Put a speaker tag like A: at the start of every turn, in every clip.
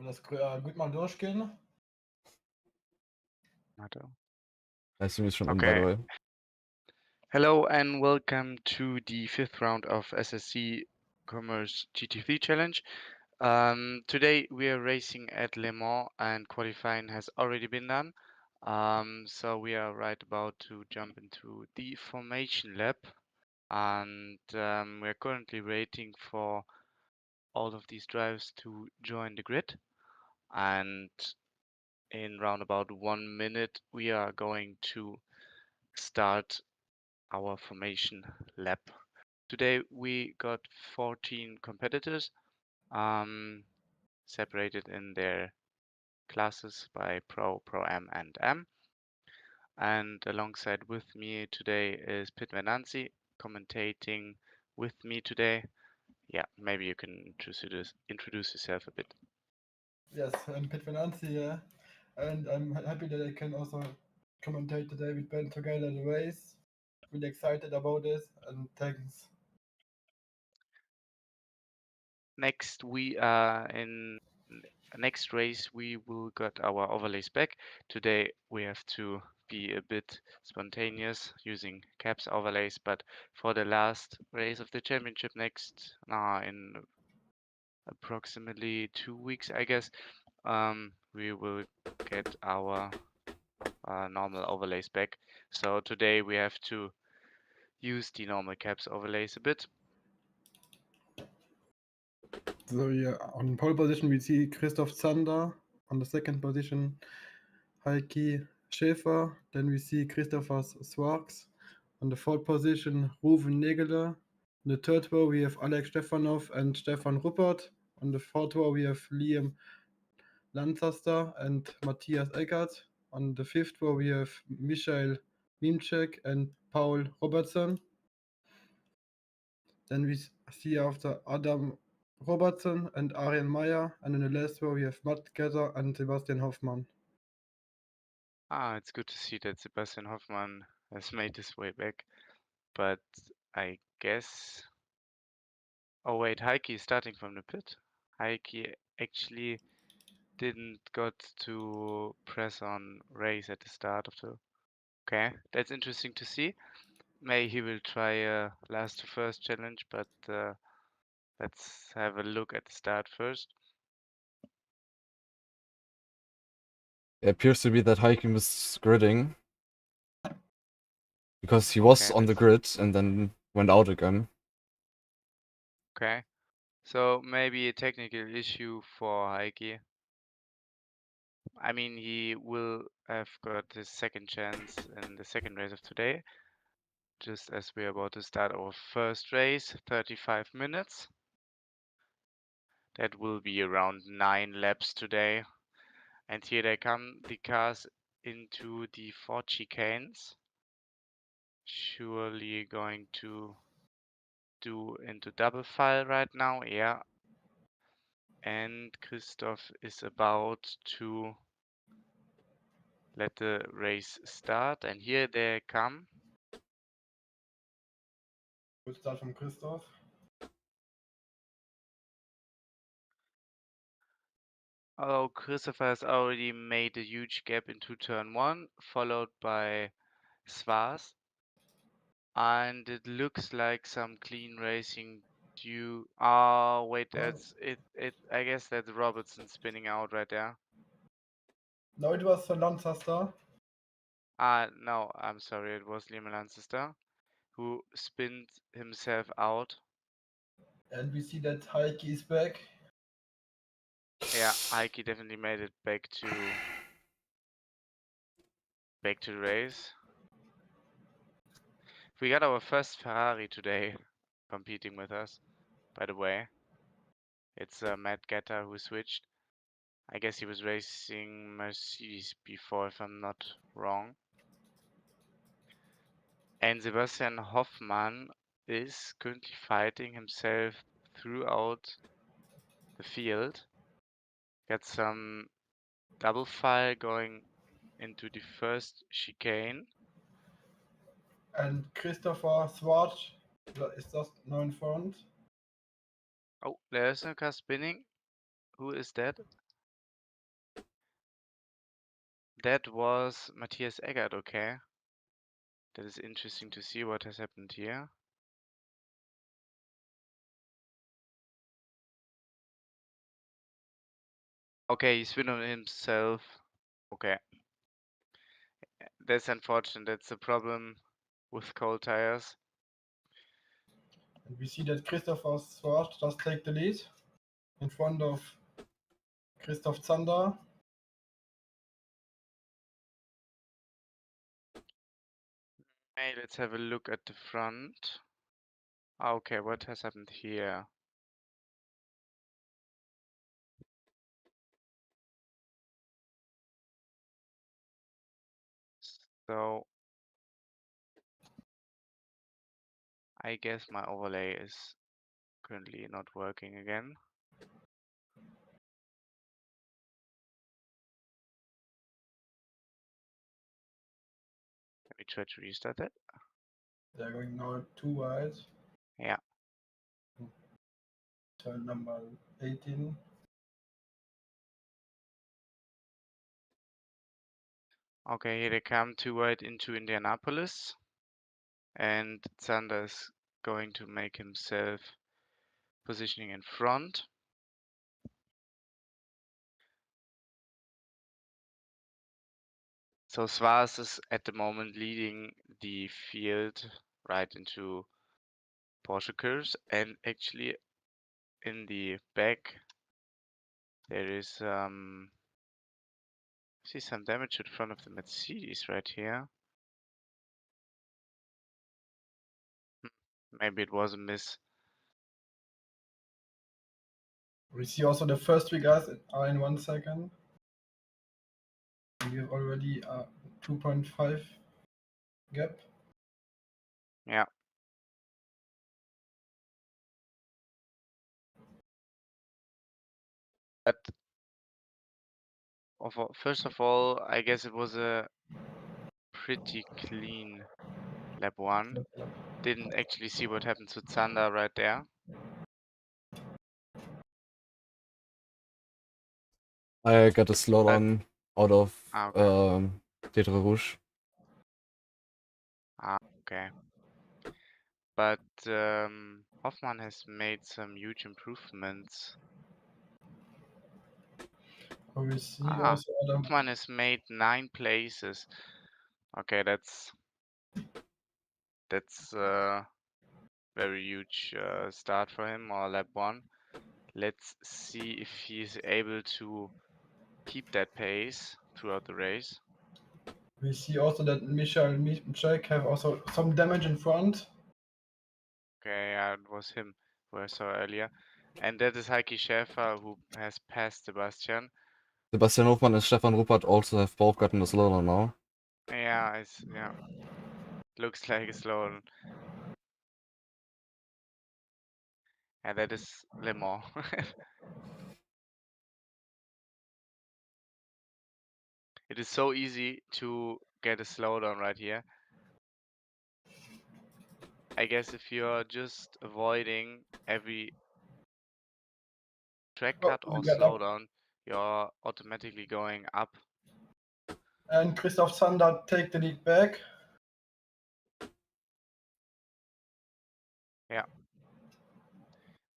A: das gut mal durchgehen.
B: I assume it's from by the
C: Okay.
B: way.
C: Hello and welcome to the 5th round of SRC Commerce GT3 Challenge. Today we are racing at Le Mans and qualifying has already been done. So we are right about to jump into the formation lap, and we're currently waiting for all of these drivers to join the grid. And in round about 1 minute, we are going to start our formation lap. Today we got 14 competitors, separated in their classes by Pro, Pro-Am, and M. And alongside with me today is Pit Venanzi commentating with me today. Yeah, maybe you can introduce yourself a bit.
A: Yes, I'm Pit Venanzi here, and I'm happy that I can also commentate today with Ben together the race. Really excited about this, and thanks.
C: Next, we are in next race. We will get our overlays back. Today we have to be a bit spontaneous using caps overlays, but for the last race of the championship next in approximately 2 weeks, I guess, we will get our normal overlays back. So today we have to use the normal caps overlays a bit.
A: So yeah, on pole position we see Christoph Zander. On the second position, Heikki Schäfer. Then we see Christopher Swarks. On the fourth position, Ruven Negele. On the third row we have Alex Stefanov and Stefan Ruppert. On the fourth row we have Liam Lancaster and Matthias Eckert. On the fifth row we have Michael Mimczek and Paul Robertson. Then we see after Adam Robertson and Arian Meyer, and in the last row we have Matt Getter and Sebastian Hoffmann.
C: It's good to see that Sebastian Hoffmann has made his way back, but I guess. Oh wait, Heikki is starting from the pit. Heikki actually didn't got to press on race at the start of the. Okay, that's interesting to see. Maybe he will try a last to first challenge, but let's have a look at the start first.
B: It appears to be that Heikki was gridding because he was on the grid and then went out again.
C: Okay, so maybe a technical issue for Heikki. I mean, he will have got his second chance in the second race of today, just as we're about to start our first race, 35 minutes. That will be around 9 laps today. And here they come, the cars into the 4 chicanes. Surely going to do into double file right now, yeah. And Christoph is about to let the race start. And here they come.
A: Good start from Christoph.
C: Oh, Christopher has already made a huge gap into turn 1, followed by Svars. And it looks like some clean racing due. Oh, wait, that's it. I guess that's Robertson spinning out right there.
A: No, it was Lancaster.
C: No, I'm sorry, it was Liam Lancaster who spinned himself out.
A: And we see that Heikki is back.
C: Yeah, Heikki definitely made it back to the race. We got our first Ferrari today competing with us, by the way. It's Matt Getter who switched. I guess he was racing Mercedes before, if I'm not wrong. And Sebastian Hoffmann is currently fighting himself throughout the field. Got some double file going into the first chicane.
A: And Christopher Swartz is just now in front.
C: Oh, there's no car spinning. Who is that? That was Matthias Eggert, okay. That is interesting to see what has happened here. Okay, he's win on himself. Okay. That's unfortunate. That's a problem with cold tires.
A: And we see that Christopher Swart just take the lead in front of Christoph Zander.
C: Hey, let's have a look at the front. Okay, what has happened here? So I guess my overlay is currently not working again. Let me try to restart it.
A: They're going now too wide.
C: Yeah.
A: Turn number 18.
C: Okay, here they come too wide into Indianapolis. And Zander is going to make himself positioning in front. So Svars is at the moment leading the field right into Porsche curves, and actually in the back there is see some damage in front of the Mercedes right here. Maybe it was a miss.
A: We see also the first three guys are in 1 second. We have already a 2.5 gap.
C: Yeah. But first of all, I guess it was a pretty clean lap one. Didn't actually see what happened to Zander right there.
B: I got a slowdown out of
C: Okay.
B: Tetra Rouge.
C: Okay. But Hoffman has made some huge improvements.
A: We see also Adam.
C: Hoffman has made 9 places. Okay, that's very huge start for him, or lap 1. Let's see if he's able to keep that pace throughout the race.
A: We see also that Michael Michalek have also some damage in front.
C: Okay, yeah, it was him who I saw earlier. And that is Heike Schäfer, who has passed Sebastian.
B: Sebastian Hofmann and Stefan Ruppert also have both gotten a slowdown now.
C: Yeah, looks like a slow. And that is Le Mans. It is so easy to get a slowdown right here. I guess if you're just avoiding every track cut or slowdown, you're automatically going up.
A: And Christoph Zander take the lead back.
C: Yeah.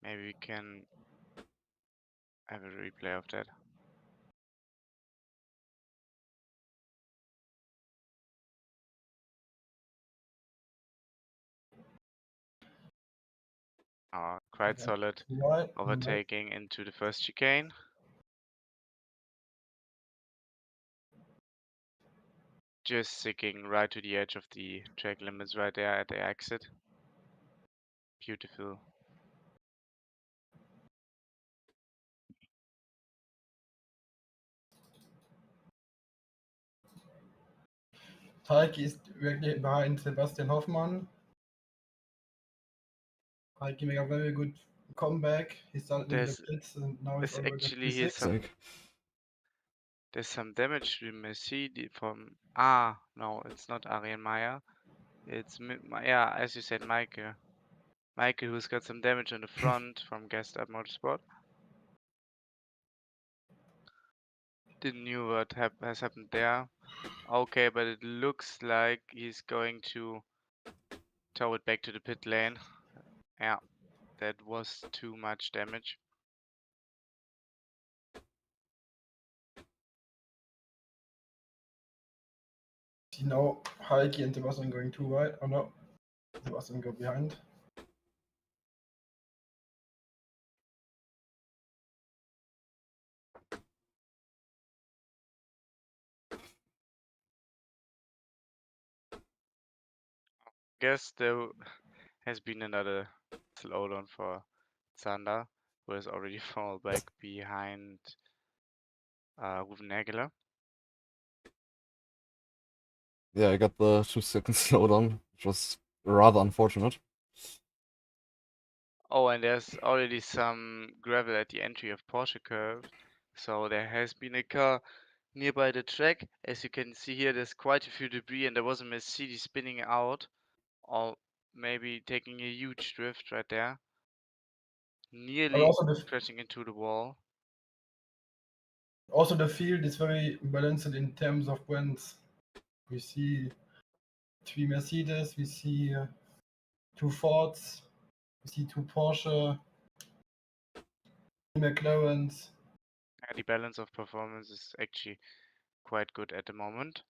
C: Maybe we can have a replay of that. Quite solid overtaking into the first chicane. Just sticking right to the edge of the track limits right there at the exit. Beautiful.
A: Heike is directly behind Sebastian Hoffmann. Heike made a very good comeback. He started in the pits and now he's already
C: Actually, there's some damage we may see from no, it's not Arian Meyer. It's yeah, as you said, Michael who's got some damage on the front from Gassed Up Motorsport. Didn't knew what has happened there. Okay, but it looks like he's going to tow it back to the pit lane. Yeah, that was too much damage.
A: See now, Heikki and Sebastian going too wide. Oh no, Sebastian go behind.
C: Guess there has been another slowdown for Zander, who has already fallen back behind Ruven Aguilar.
B: Yeah, I got the 2 second slowdown, which was rather unfortunate.
C: Oh, and there's already some gravel at the entry of Porsche curve. So there has been a car nearby the track. As you can see here, there's quite a few debris and there was a Mercedes spinning out, or maybe taking a huge drift right there. Nearly crashing into the wall.
A: Also the field is very balanced in terms of brands. We see 3 Mercedes, we see 2 Fords, we see 2 Porsche, 3 McLarens.
C: Yeah, the balance of performance is actually quite good at the moment.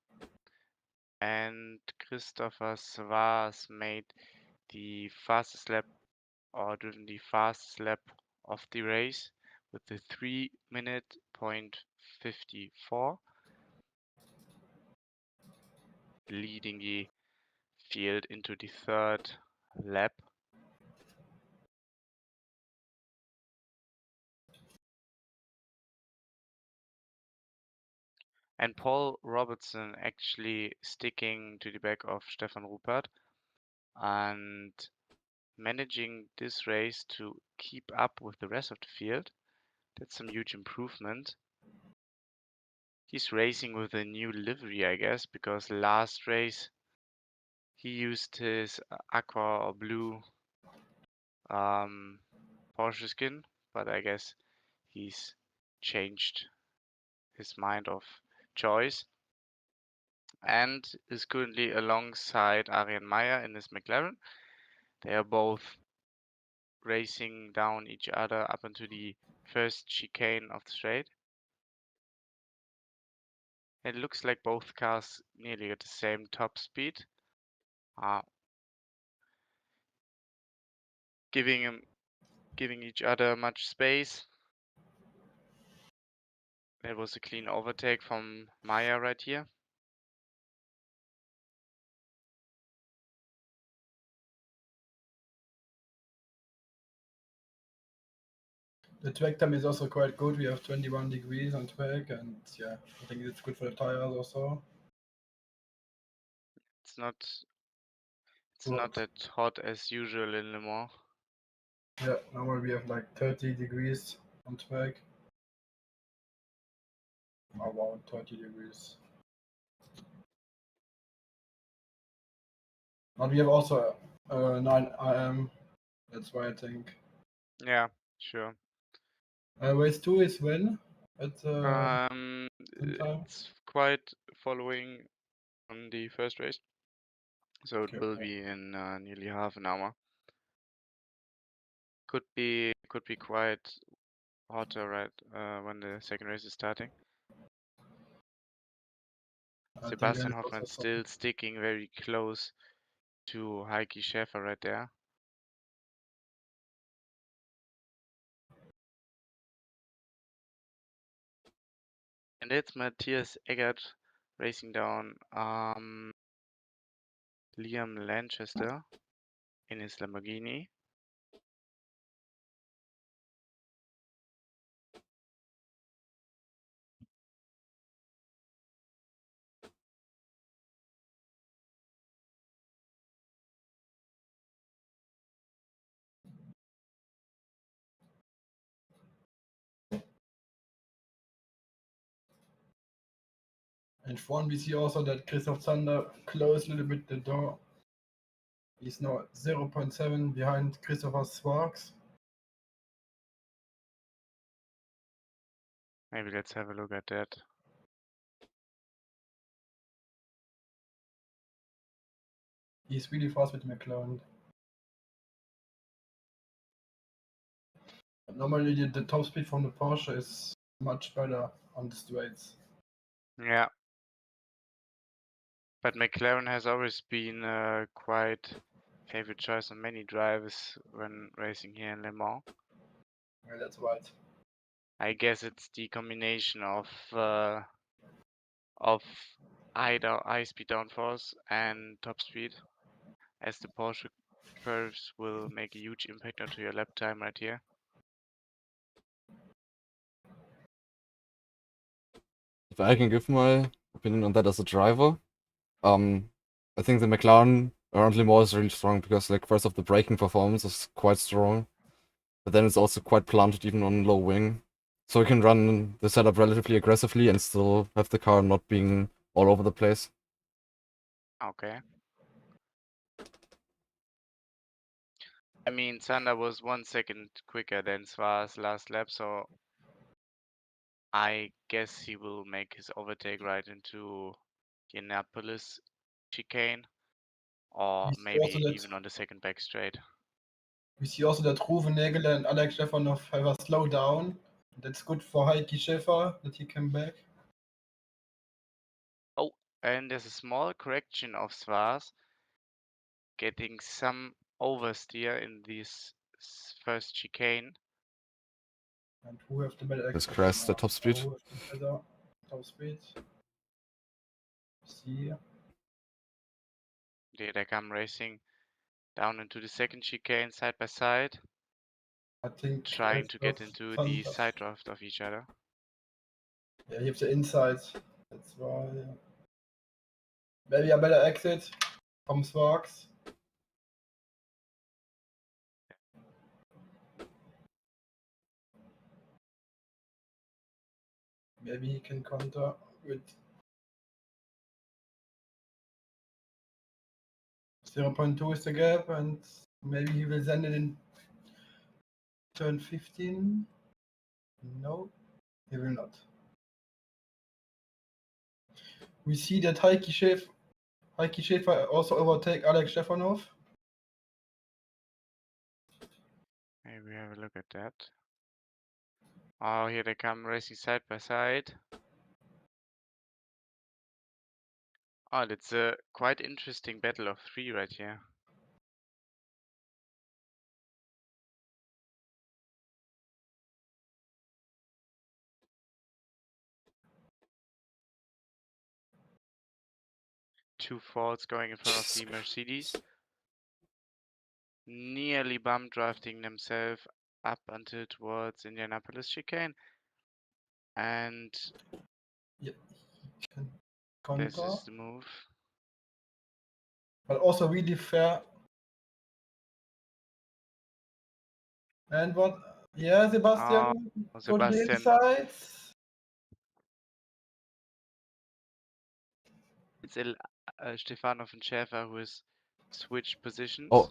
C: And Christopher Svars made the fastest lap, or driven the fastest lap of the race with the 3-minute point 54, leading the field into the third lap. And Paul Robertson actually sticking to the back of Stefan Ruppert and managing this race to keep up with the rest of the field. That's some huge improvement. He's racing with a new livery, I guess, because last race he used his aqua or blue Porsche skin, but I guess he's changed his mind of choice and is currently alongside Arian Meyer in his McLaren. They are both racing down each other up into the first chicane of the straight. It looks like both cars nearly at the same top speed, giving each other much space. There was a clean overtake from Maya right here.
A: The track time is also quite good. We have 21 degrees on track, and yeah, I think it's good for the tires also.
C: It's not that hot as usual in Le Mans.
A: Yeah, normally we have like 30 degrees on track. About 30 degrees. But we have also 9 AM. That's why I think.
C: Yeah, sure.
A: Race 2 is when? At
C: It's
A: time?
C: quite following on the first race, so it
A: Okay,
C: will be in nearly half an hour. Could be quite hotter right when the second race is starting. Sebastian Hoffmann still sticking very close to Heikki Schäfer right there. And it's Matthias Eggert racing down Liam Lanchester in his Lamborghini.
A: And front we see also that Christoph Zander closed a little bit the door. He's now 0.7 behind Christopher Swarks.
C: Maybe let's have a look at that.
A: He's really fast with the McLaren. Normally, the top speed from the Porsche is much better on the straights.
C: Yeah. But McLaren has always been quite favorite choice on many drivers when racing here in Le Mans.
A: Yeah, that's right.
C: I guess it's the combination of high speed downforce and top speed, as the Porsche curves will make a huge impact onto your lap time right here.
B: If I can give my opinion on that as a driver, I think the McLaren around Le Mans is really strong because, like, first off, the braking performance is quite strong, but then it's also quite planted even on low wing. So you can run the setup relatively aggressively and still have the car not being all over the place.
C: Okay. I mean, Sander was 1 second quicker than Swar's last lap, so I guess he will make his overtake right into the Annapolis chicane, or
A: We see
C: maybe
A: also that
C: even on the second back straight.
A: we see also that Ruvenegel and Alex Stefanov have a slow down. That's good for Heikki Schäfer that he came back.
C: Oh, and there's a small correction of Swar's getting some oversteer in this first chicane.
A: And who have the better
B: This
A: exit?
B: crashed the top speed.
A: Who have the better top speed? See.
C: They come racing down into the second chicane side by side,
A: I think
C: trying to get into the side draft of each other.
A: Yeah, he has the inside. That's why. Maybe a better exit from Sparks. Maybe he can counter with 0.2 is the gap, and maybe he will send it in turn 15. No, he will not. We see that Heikki Schäfer also overtake Alex Stefanov.
C: Maybe have a look at that. Oh, here they come racing side by side. Oh, that's a quite interesting battle of three right here. Two Fords going in front of the Mercedes. Nearly bump drafting themselves up until towards Indianapolis chicane. And
A: Yeah, he can
C: this
A: counter.
C: is the move.
A: But also really fair. And what? Yeah, Sebastian.
C: Oh,
A: Go to the
C: Sebastian.
A: inside.
C: It's Stefanov and Schäfer who has switched positions.
B: Oh,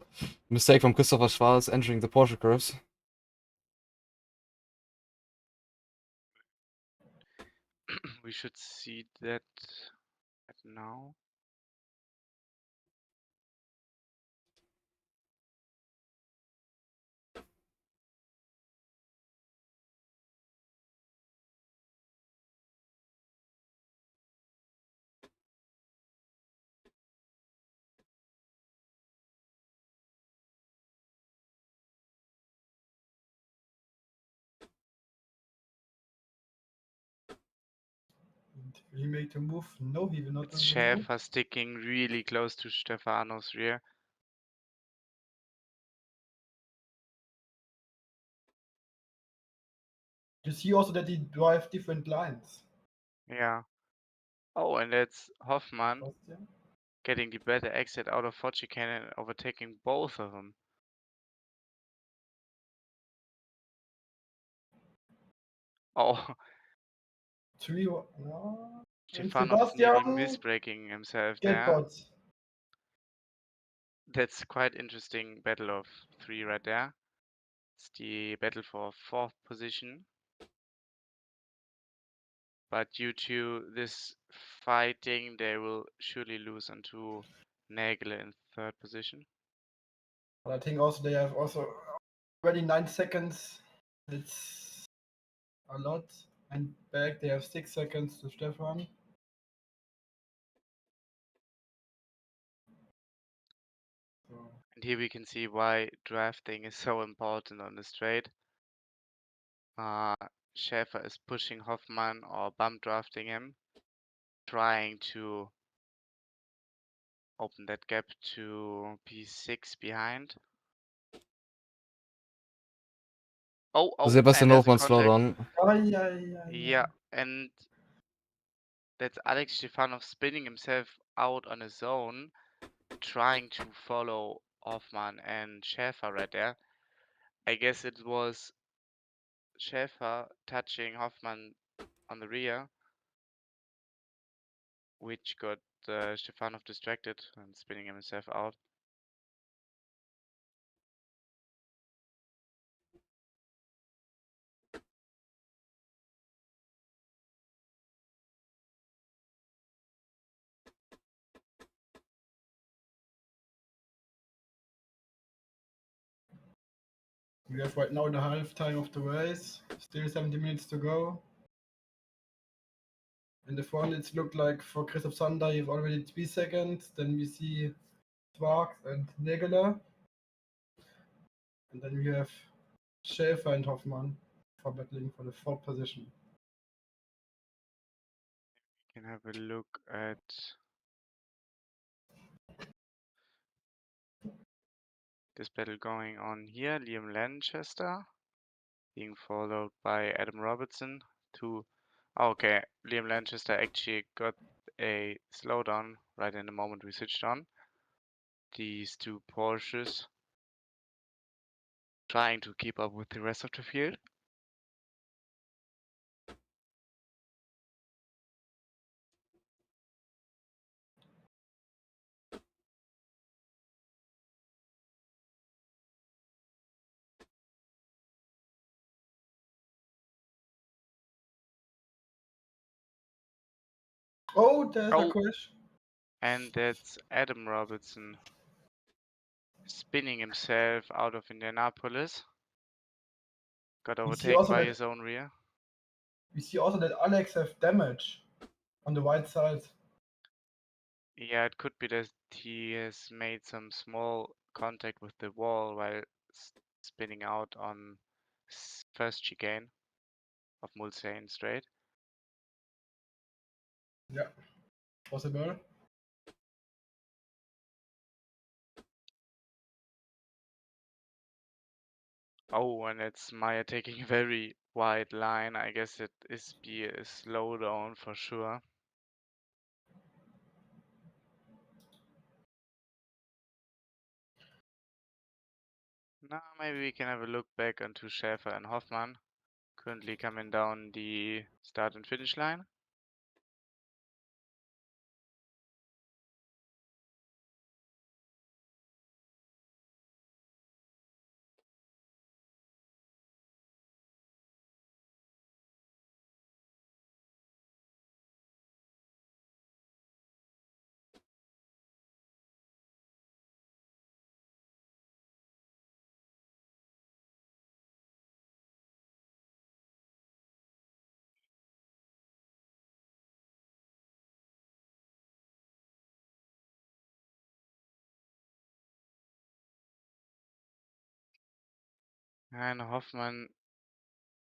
B: mistake from Christopher Schwarz entering the Porsche curves.
C: We should see that now.
A: Will he make the move? No, he will not
C: It's
A: do the move.
C: Schäfer sticking really close to Stefanov's rear.
A: You see also that he drive different lines.
C: Yeah. Oh, and that's Hoffmann
A: Sebastian.
C: getting the better exit out of Ford chicane and overtaking both of them. Oh,
A: No. And
C: Stefanov nearly
A: Sebastian
C: misbraking himself
A: get
C: there.
A: bots.
C: That's quite interesting battle of three right there. It's the battle for fourth position. But due to this fighting, they will surely lose onto Nägele in third position.
A: But I think also they have also already 9 seconds. It's a lot. And back they have 6 seconds to Stefan. So,
C: And here we can see why drafting is so important on the straight. Schäfer is pushing Hoffmann or bump drafting him, trying to open that gap to P6 behind. Oh,
B: Sebastian
C: and there's a
B: Hofmann slowed
C: contact.
B: on.
C: Yeah, and that's Alex Stefanov spinning himself out on his own, trying to follow Hoffmann and Schäfer right there. I guess it was Schäfer touching Hoffmann on the rear, which got Stefanov distracted and spinning himself out.
A: we have right now the half time of the race. Still 70 minutes to go. In the front, it's looked like for Christoph Sander, he's already 3 seconds. Then we see Sparks and Negeler. And then we have Schäfer and Hoffmann for battling for the fourth position.
C: You can have a look at this battle going on here. Liam Lanchester being followed by Adam Robertson. Okay, Liam Lanchester actually got a slowdown right in the moment we switched on. These two Porsches trying to keep up with the rest of the field.
A: Oh, there's a
C: Oh.
A: crash.
C: And that's Adam Robertson spinning himself out of Indianapolis. Got overtaken by his own rear.
A: We see also that Alex have damage on the right side.
C: Yeah, it could be that he has made some small contact with the wall while spinning out on first chicane of Mulsanne straight.
A: Yeah, possible.
C: Oh, and it's Meyer taking a very wide line. I guess it is be a slowdown for sure. Now maybe we can have a look back onto Schäfer and Hoffmann, currently coming down the start and finish line. And Hoffmann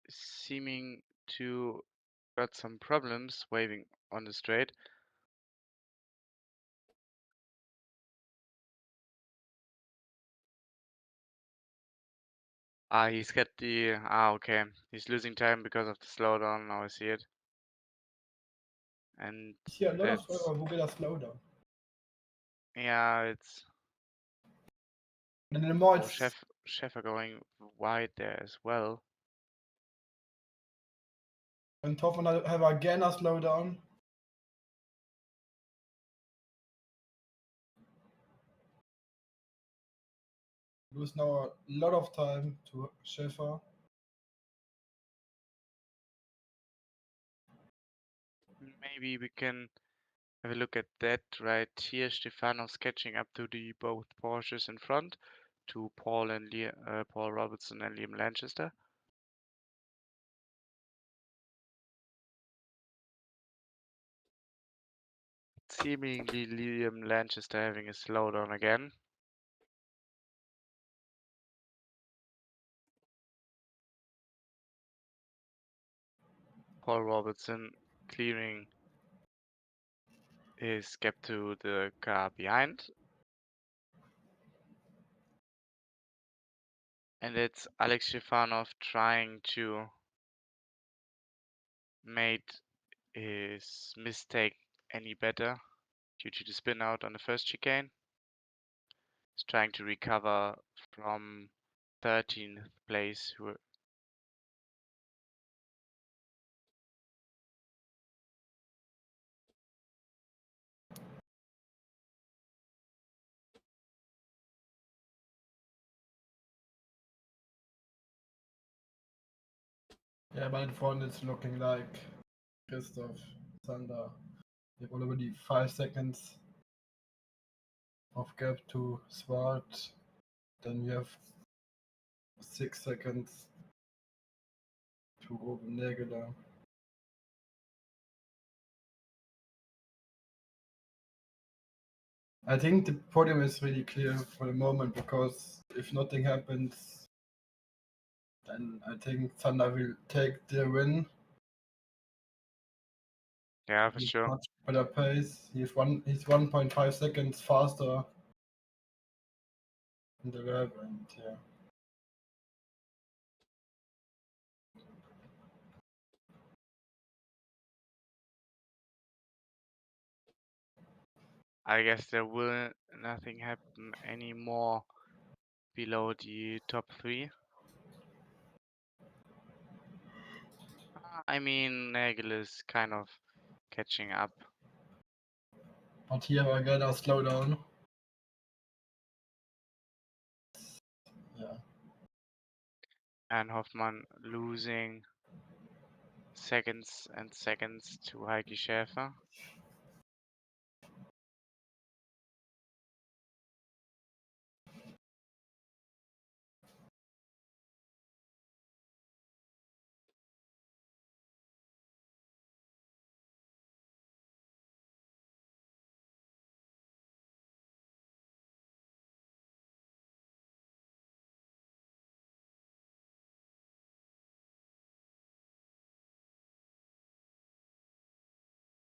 C: seeming to got some problems waving on the straight. He's got the okay. He's losing time because of the slowdown. Now I see it. And
A: I see a lot of
C: that's
A: drivers who get a slowdown.
C: yeah, it's
A: And then the more
C: oh,
A: it's
C: Schäfer going wide there as well.
A: and Hoffmann have again a slowdown. Lose now a lot of time to Schäfer.
C: Maybe we can have a look at that right here. Stefanov's catching up to the both Porsches in front, to Paul Robertson and Liam Lanchester. Seemingly Liam Lanchester having a slowdown again. Paul Robertson clearing his gap to the car behind. And it's Alex Stefanov trying to make his mistake any better due to the spin out on the first chicane. He's trying to recover from 13th place.
A: Yeah, but in front it's looking like Christoph Sander. You have already 5 seconds of gap to Swart. Then you have 6 seconds to Ruben Nägele. I think the podium is really clear for the moment, because if nothing happens, then I think Sander will take the win.
C: Yeah, for sure.
A: Much better pace. He's 1.5 seconds faster in the lap, and yeah.
C: I guess there will nothing happen anymore below the top 3. I mean, Nagel is kind of catching up.
A: But here again a slowdown. Yeah.
C: And Hoffmann losing seconds and seconds to Heike Schäfer.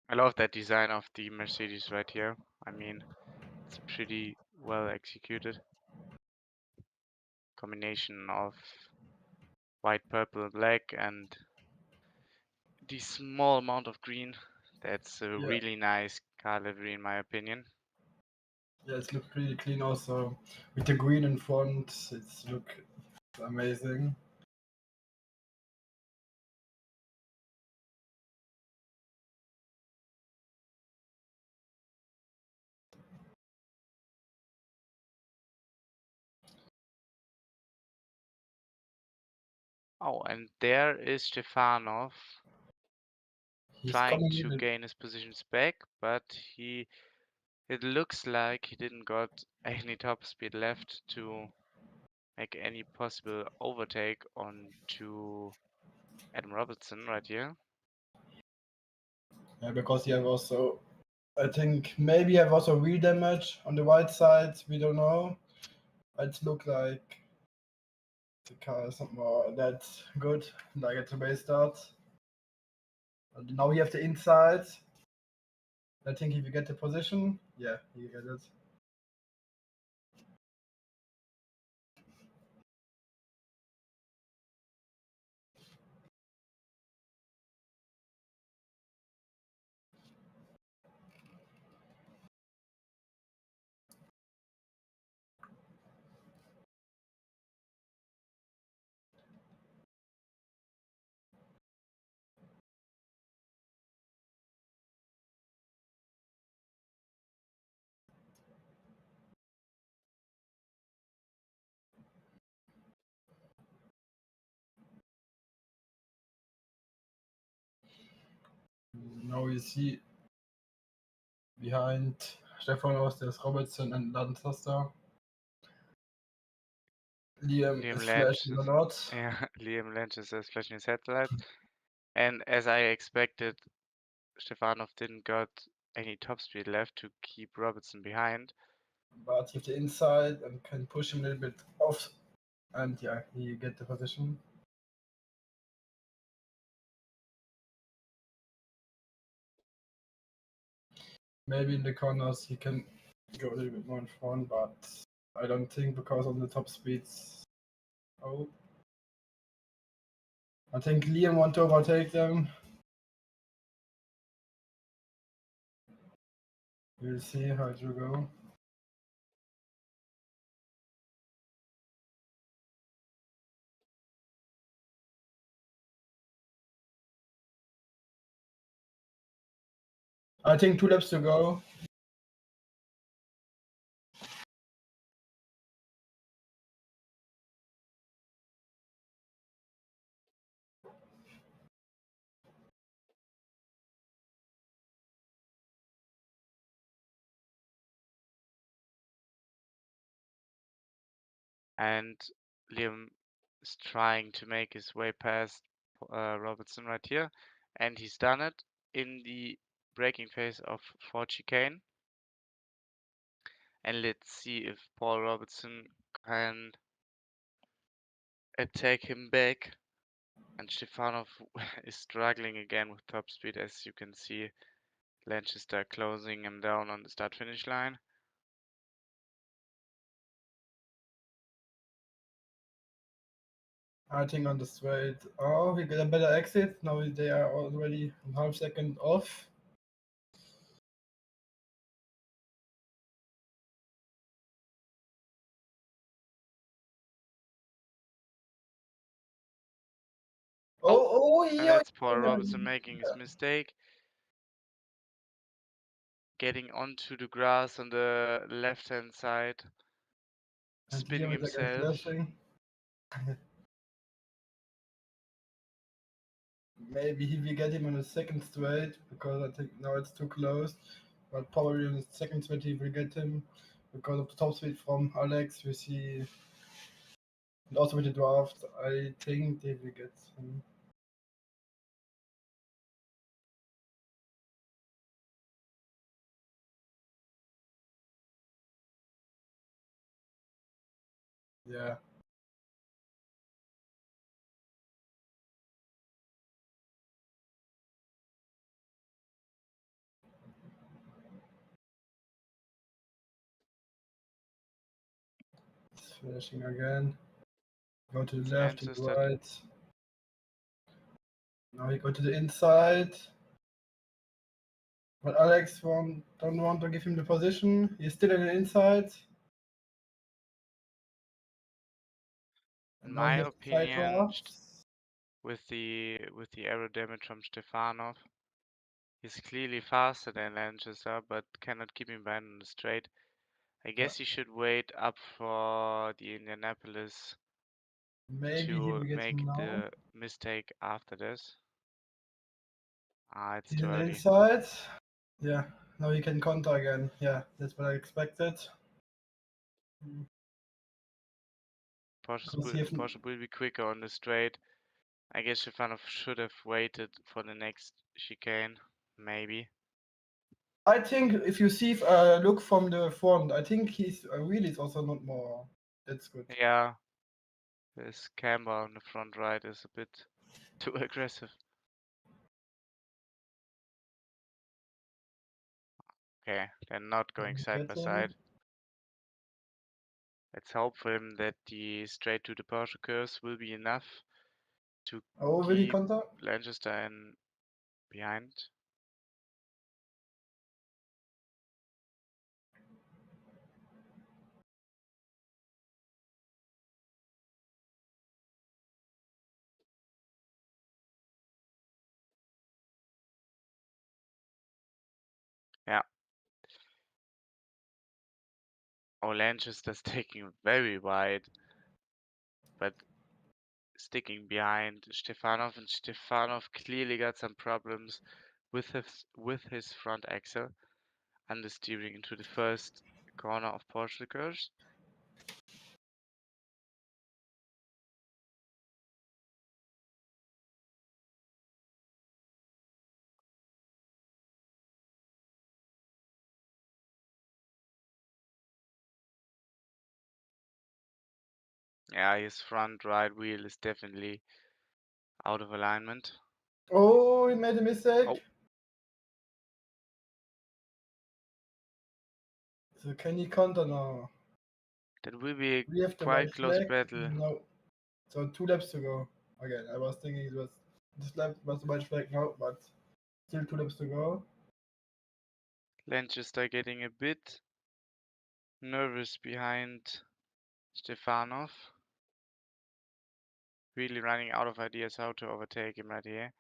C: I love that design of the Mercedes right here. I mean, it's pretty well executed. Combination of white, purple, black, and the small amount of green. That's a
A: Yeah.
C: really nice car livery in my opinion.
A: Yeah, it looks really clean also. With the green in front, it's look amazing.
C: Oh, and there is Stefanov
A: He's
C: trying
A: coming
C: to
A: in.
C: gain his positions back, but it looks like he didn't got any top speed left to make any possible overtake onto Adam Robertson right here.
A: Yeah, because you have also, I think maybe you have also wheel damage on the right side. We don't know. It look like the car is not more that good like at the base start. And now you have the inside. I think if you get the position, yeah, you get it. Now you see Behind Stefanos, there's Robertson and Lancaster. Liam is flashing a lot.
C: Yeah, Liam Lanchester is flashing his headlights. And as I expected, Stefanov didn't got any top speed left to keep Robertson behind.
A: But he has the inside and can push him a little bit off. And yeah, he get the position. Maybe in the corners he can go a little bit more in front, but I don't think because of the top speeds. Oh. I think Liam want to overtake them. We'll see how it will go. I think 2 laps to go.
C: And Liam is trying to make his way past Robertson right here. And he's done it in the braking phase of Ford chicane. And let's see if Paul Robertson can attack him back. And Stefanov is struggling again with top speed, as you can see. Lanchester closing him down on the start-finish line.
A: I think on the straight. Oh, we get a better exit. Now they are already a half second off.
C: And that's Paul Robertson making his mistake. Getting onto the grass on the left-hand side.
A: And
C: Spinning
A: Liam is again
C: himself.
A: flashing. Maybe he will get him on the second straight because I think now it's too close. But probably on the second straight he will get him because of the top speed from Alex. We see, and also with the draft, I think they will get him. Yeah. It's flashing again. Go to the left, to the right. Now we go to the inside. But Alex don't want to give him the position. He's still in the inside.
C: In my opinion, with the aero damage from Stefanov, he's clearly faster than Lanchester, but cannot keep him behind on the straight. I guess he should wait up for the Indianapolis to make the mistake after this. It's too early.
A: Inside. Yeah, now he can counter again. Yeah, that's what I expected.
C: Porsche will be quicker on the straight. I guess Stefanov should have waited for the next chicane, maybe.
A: I think if you see look from the front, I think his wheel is also not more. That's good.
C: Yeah, this camber on the front right is a bit too aggressive. Okay, they're not going side by side. Let's hope for him that the straight to the Porsche curves will be enough to keep Lanchester in behind. Yeah. Oh, Lanchester's taking very wide, but sticking behind Stefanov, and Stefanov clearly got some problems with his front axle. understeering into the first corner of Porsche course. Yeah, his front right wheel is definitely out of alignment.
A: Oh, he made a mistake.
C: Oh.
A: So can he counter now?
C: That will be a
A: We have the
C: quite
A: white
C: close
A: flag.
C: battle.
A: No. So 2 laps to go. Again, I was thinking it was this lap was the white flag now, but still 2 laps to go.
C: Lanchester getting a bit nervous behind Stefanov. Really running out of ideas how to overtake him right here.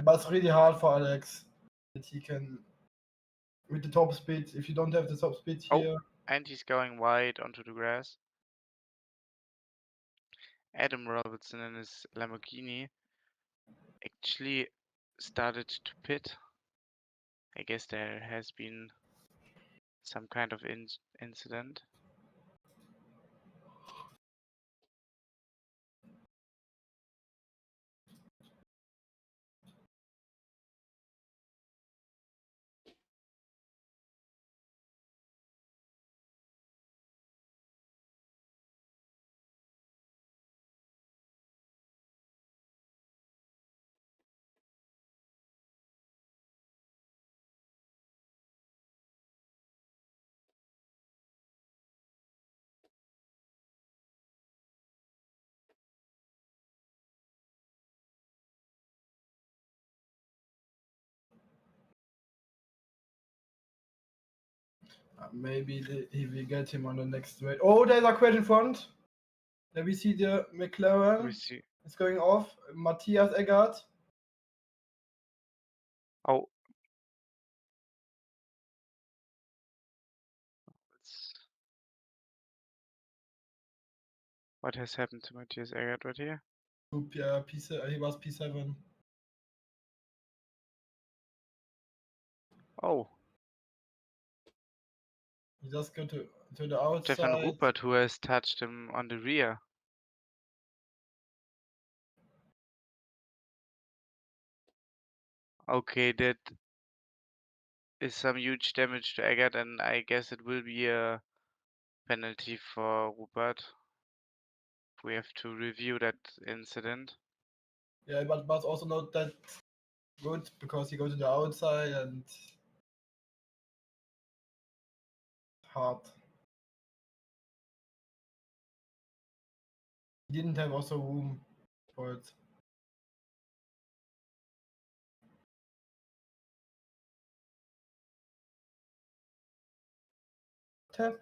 A: But it's really hard for Alex that he can with the top speed. If you don't have the top speed here,
C: And he's going wide onto the grass. Adam Robertson in his Lamborghini actually started to pit. I guess there has been some kind of incident.
A: maybe he will get him on the next race. Oh, there's a crash in front. There we see the McLaren.
C: We see.
A: It's going off. Matthias Eggert.
C: Oh. What has happened to Matthias Eggert right here?
A: He was P7.
C: Oh.
A: He just go to the outside.
C: Stefan Rupert, who has touched him on the rear. Okay, that is some huge damage to Eggert, and I guess it will be a penalty for Rupert. We have to review that incident.
A: Yeah, but also not that good because he goes to the outside and hard. He didn't have also room for it. Tap.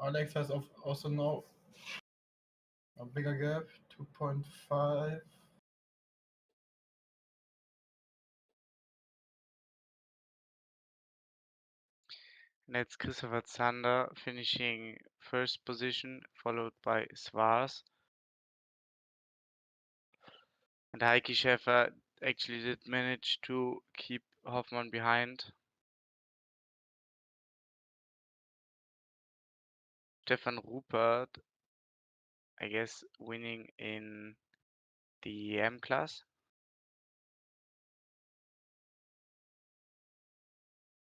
A: Alex has also now a bigger gap, 2.5.
C: And that's Christopher Zander finishing first position, followed by Svars. And Heike Schäfer actually did manage to keep Hoffmann behind. Stefan Rupert, I guess, winning in the M class.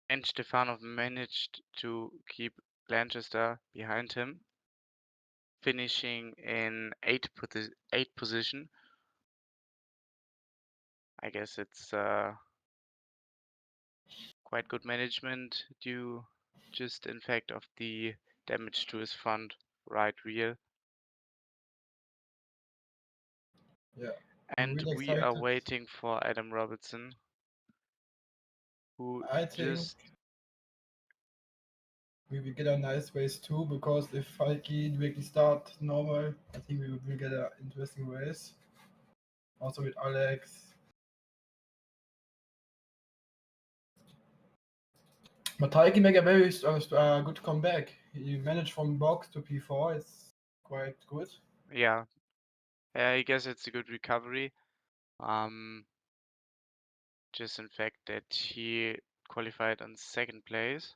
C: And Stefanov managed to keep Lanchester behind him, finishing in eighth position. I guess it's quite good management due just in fact of the damage to his front right rear.
A: Yeah.
C: And
A: really
C: we are
A: excited.
C: waiting for Adam Robertson, who
A: I think
C: just
A: we will get a nice race too, because if Falky directly start normal, I think we will get an interesting race. Also with Alex. But Falky make a very good comeback. He managed from box to P4. It's quite good.
C: Yeah, I guess it's a good recovery. Just in fact that he qualified on second place.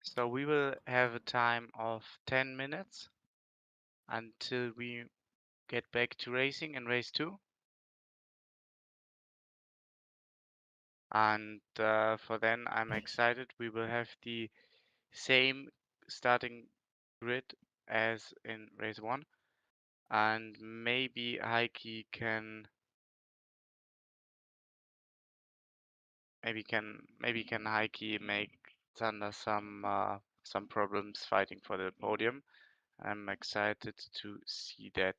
C: So we will have a time of 10 minutes until we get back to racing in race 2. And for then, I'm excited. We will have the same starting grid as in race 1. And maybe Heikki can Heikki make Thunder some problems fighting for the podium. I'm excited to see that.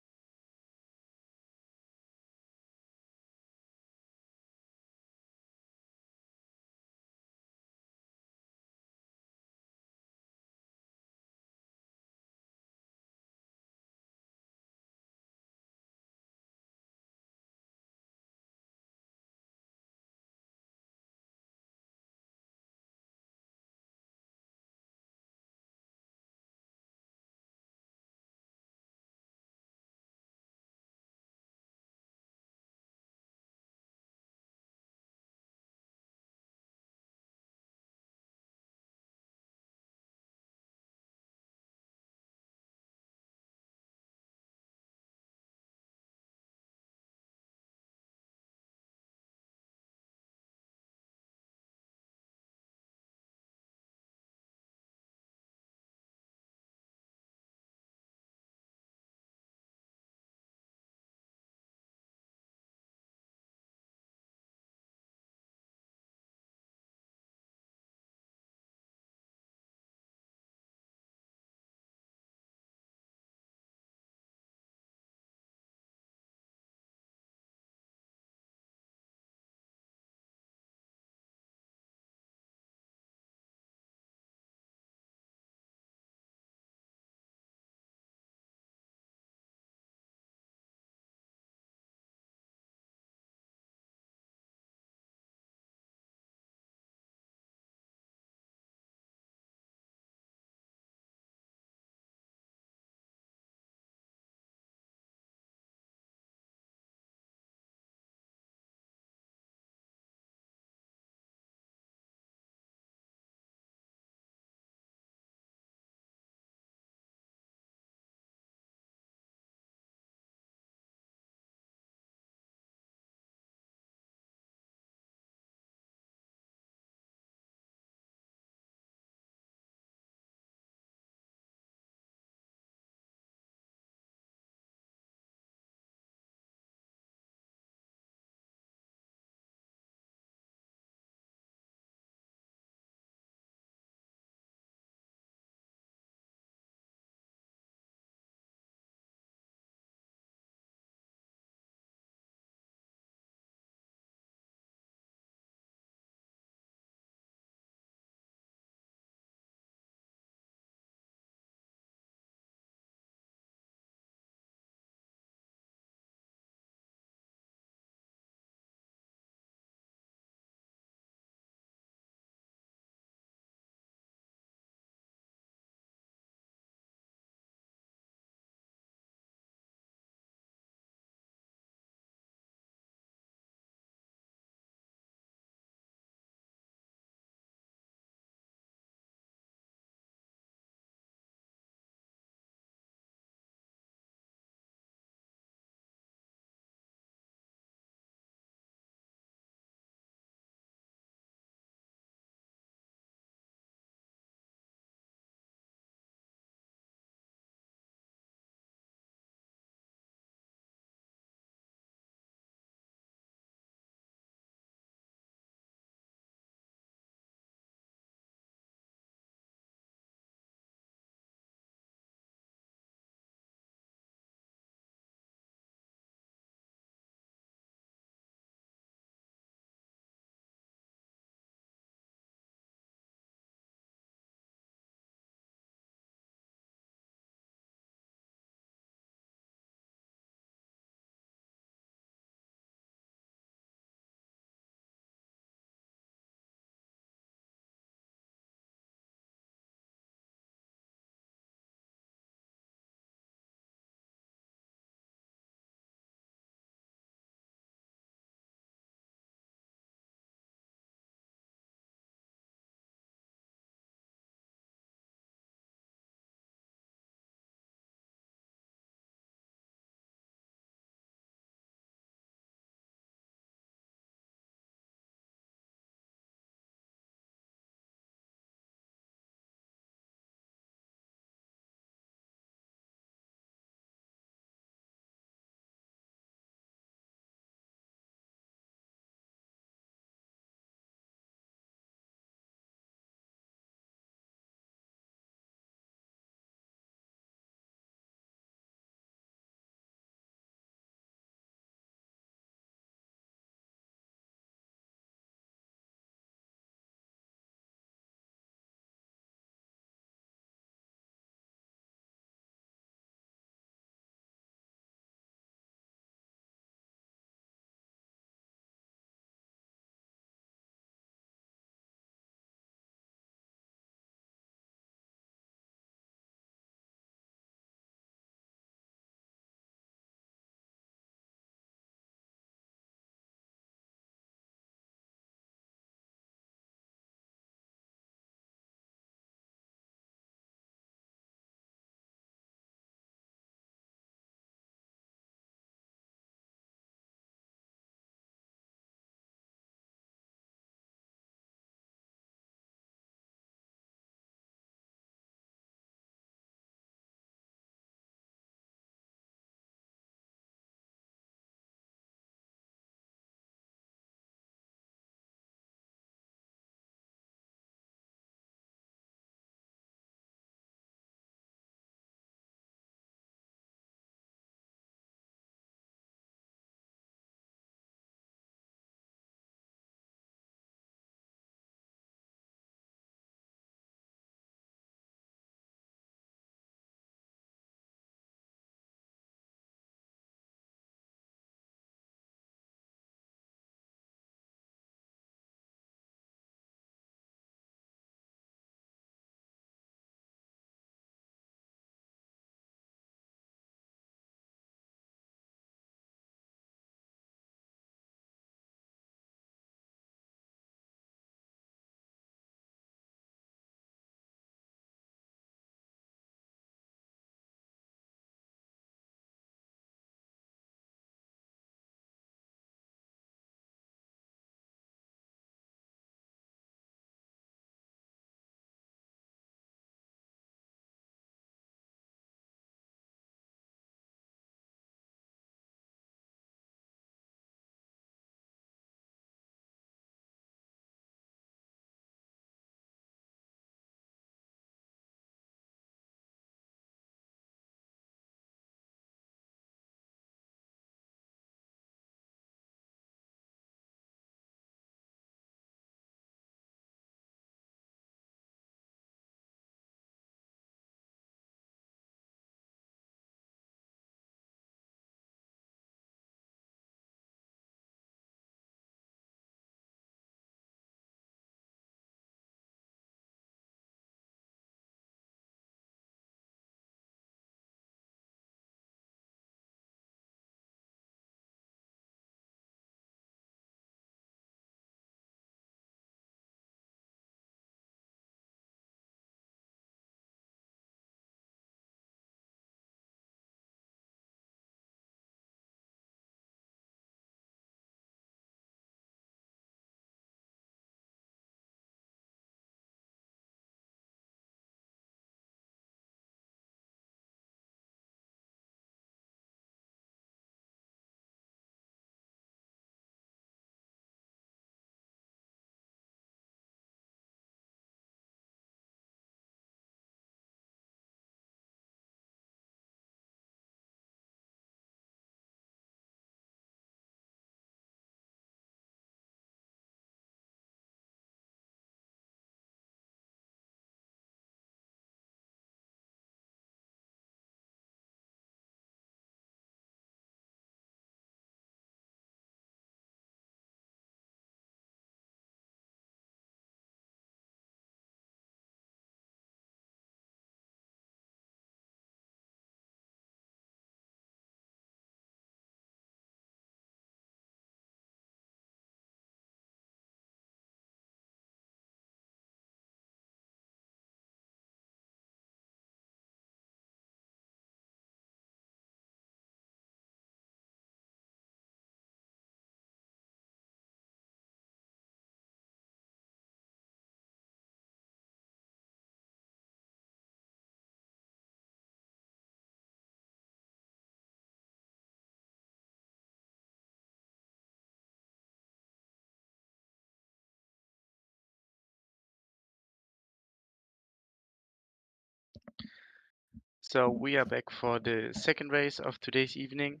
C: So we are back for the second race of today's evening,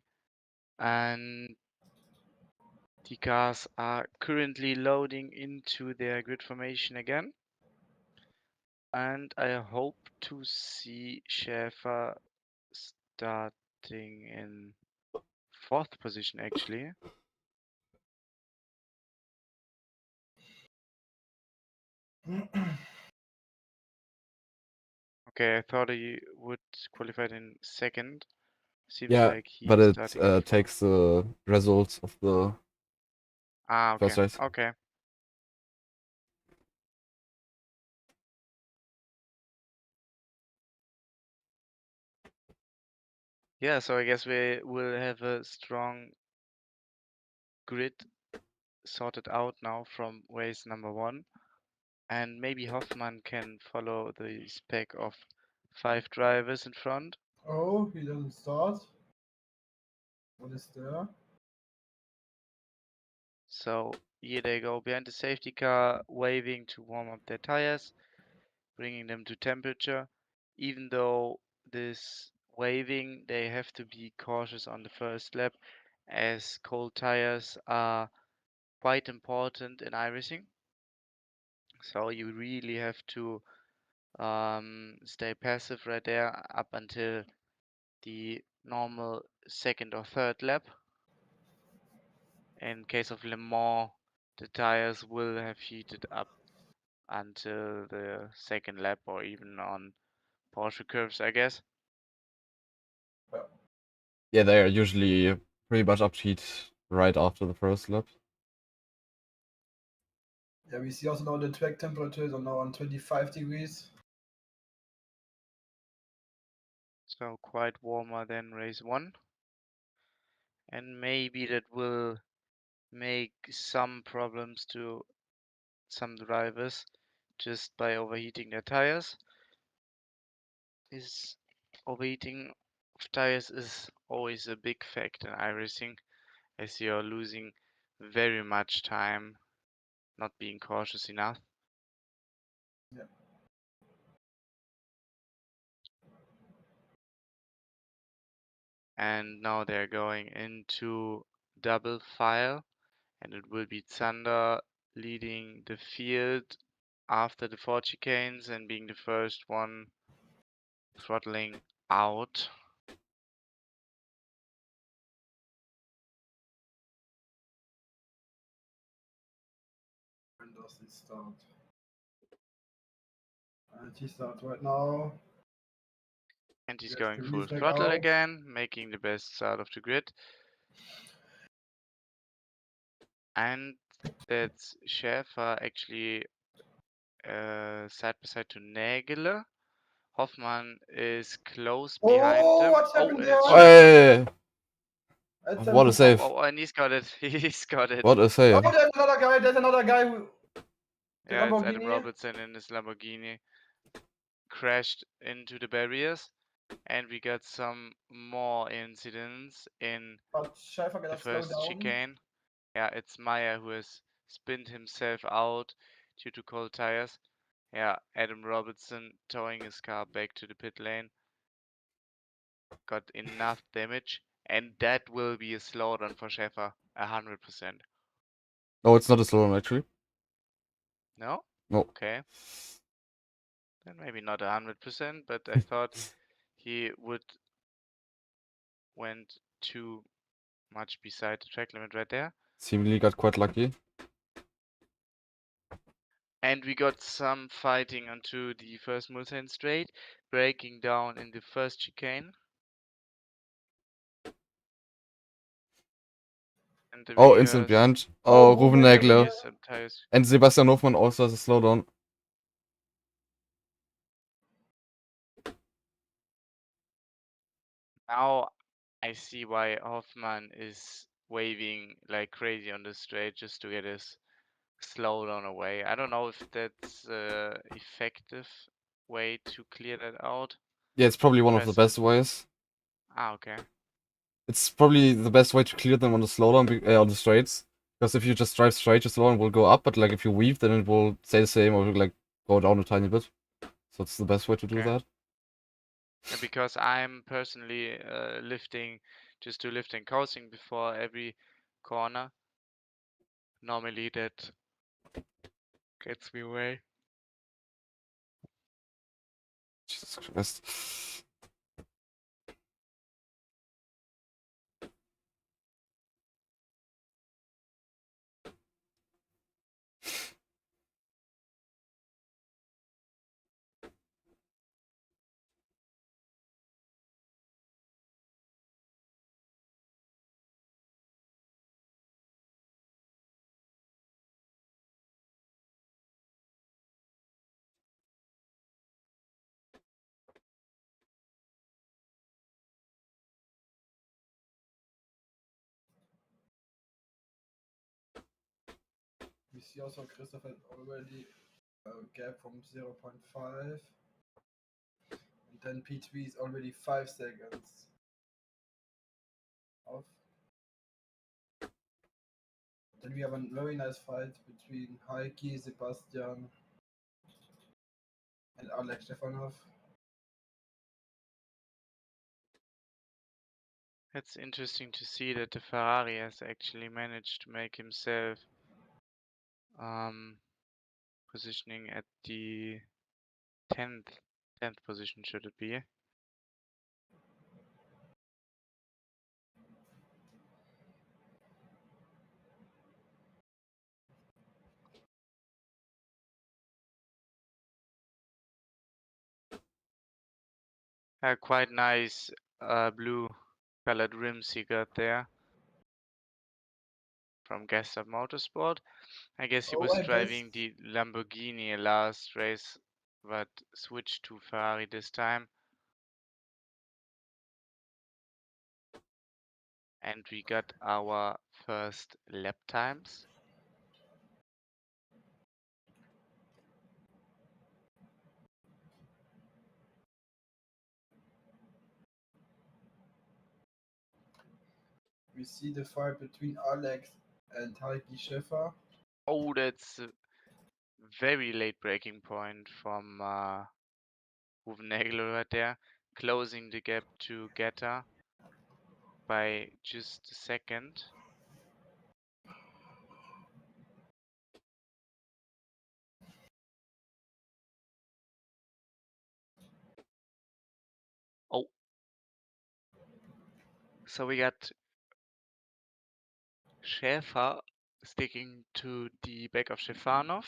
C: and the cars are currently loading into their grid formation again. And I hope to see Schäfer starting in 4th position actually. Okay, I thought he would qualify in 2nd. Seems
B: Yeah,
C: like
B: but
C: he's
B: it
C: starting in 4th.
B: takes the results of the
C: Ah, okay.
B: first race.
C: Okay. Yeah, so I guess we will have a strong grid sorted out now from race number 1. And maybe Hoffmann can follow the spec of 5 drivers in front.
A: Oh, he doesn't start. What is there?
C: So here they go behind the safety car, waving to warm up their tires, bringing them to temperature. Even though this waving, they have to be cautious on the first lap, as cold tires are quite important in iRacing. So you really have to stay passive right there up until the normal 2nd or 3rd lap. In case of Le Mans, the tires will have heated up until the 2nd lap or even on Porsche curves, I guess.
B: Yeah, they are usually pretty much up to heat right after the first lap.
A: Yeah, we see also now the track temperatures are now on 25 degrees.
C: So quite warmer than race 1. And maybe that will make some problems to some drivers just by overheating their tires. Overheating of tires is always a big factor in iRacing, as you're losing very much time not being cautious enough.
A: Yeah.
C: And now they're going into double file, and it will be Zander leading the field after the 4 chicanes and being the first one throttling out.
A: When does it start? And he starts right now.
C: And he's
A: Yes,
C: going
A: the
C: full
A: wheels back
C: throttle
A: out.
C: again, making the best start of the grid. And that's Schäfer actually side by side to Nägele. Hoffmann is close behind
A: Oh,
C: them.
A: what's
C: Oh,
A: happened
C: and
A: there?
C: it's
B: Oh,
C: Schäfer.
B: hey,
A: That's
B: what a
A: a...
B: save!
C: And he's got it. He's got it.
B: What a
A: Oh,
B: save!
A: there's another guy. There's another guy. The
C: Yeah, it's Adam
A: Lamborghini.
C: Robertson in his Lamborghini. Crashed into the barriers. And we got some more incidents in
A: But Schäfer
C: the
A: gonna slow
C: first
A: down.
C: chicane. Yeah, it's Meyer who has spinned himself out due to cold tires. Yeah, Adam Robertson towing his car back to the pit lane. Got enough damage, and that will be a slowdown for Schäfer, 100%.
B: No, it's not a slow one actually.
C: No?
B: No.
C: Okay. Then maybe not 100%, but I thought he would went too much beside the track limit right there.
B: Seemingly got quite lucky.
C: And we got some fighting onto the first Mulsanne straight, breaking down in the first chicane. And the
B: Oh, instant
C: Vegas
B: behind. Oh, Ruben
C: got
B: Nägele.
C: me some tires.
B: And Sebastian Hofmann also has a slowdown.
C: Now I see why Hoffmann is waving like crazy on the straight just to get his slowdown away. I don't know if that's effective way to clear that out.
B: Yeah, it's probably one of the best ways.
C: Ah, okay.
B: It's probably the best way to clear them on the slowdown on the straights. Because if you just drive straight, your slowdown will go up, but like if you weave, then it will stay the same or like go down a tiny bit. So it's the best way to do
C: Okay.
B: that.
C: Because I'm personally lifting, just do lift and coasting before every corner. Normally that gets me away.
B: Jesus Christ.
A: We see also Christoph had already a gap from 0.5. And then P3 is already 5 seconds off. Then we have a very nice fight between Heikki, Sebastian, and Alex Stefanov.
C: It's interesting to see that the Ferrari has actually managed to make himself positioning at the 10th position, should it be? Quite nice blue colored rims he got there from Gaston Motorsport. I guess he was driving the Lamborghini last race, but switched to Ferrari this time. And we got our first lap times.
A: We see the fight between Alex and Heikki Schäfer.
C: Oh, that's a very late breaking point from Nagel right there, closing the gap to Geta by just a second. Oh, so we got Schäfer sticking to the back of Stefanov.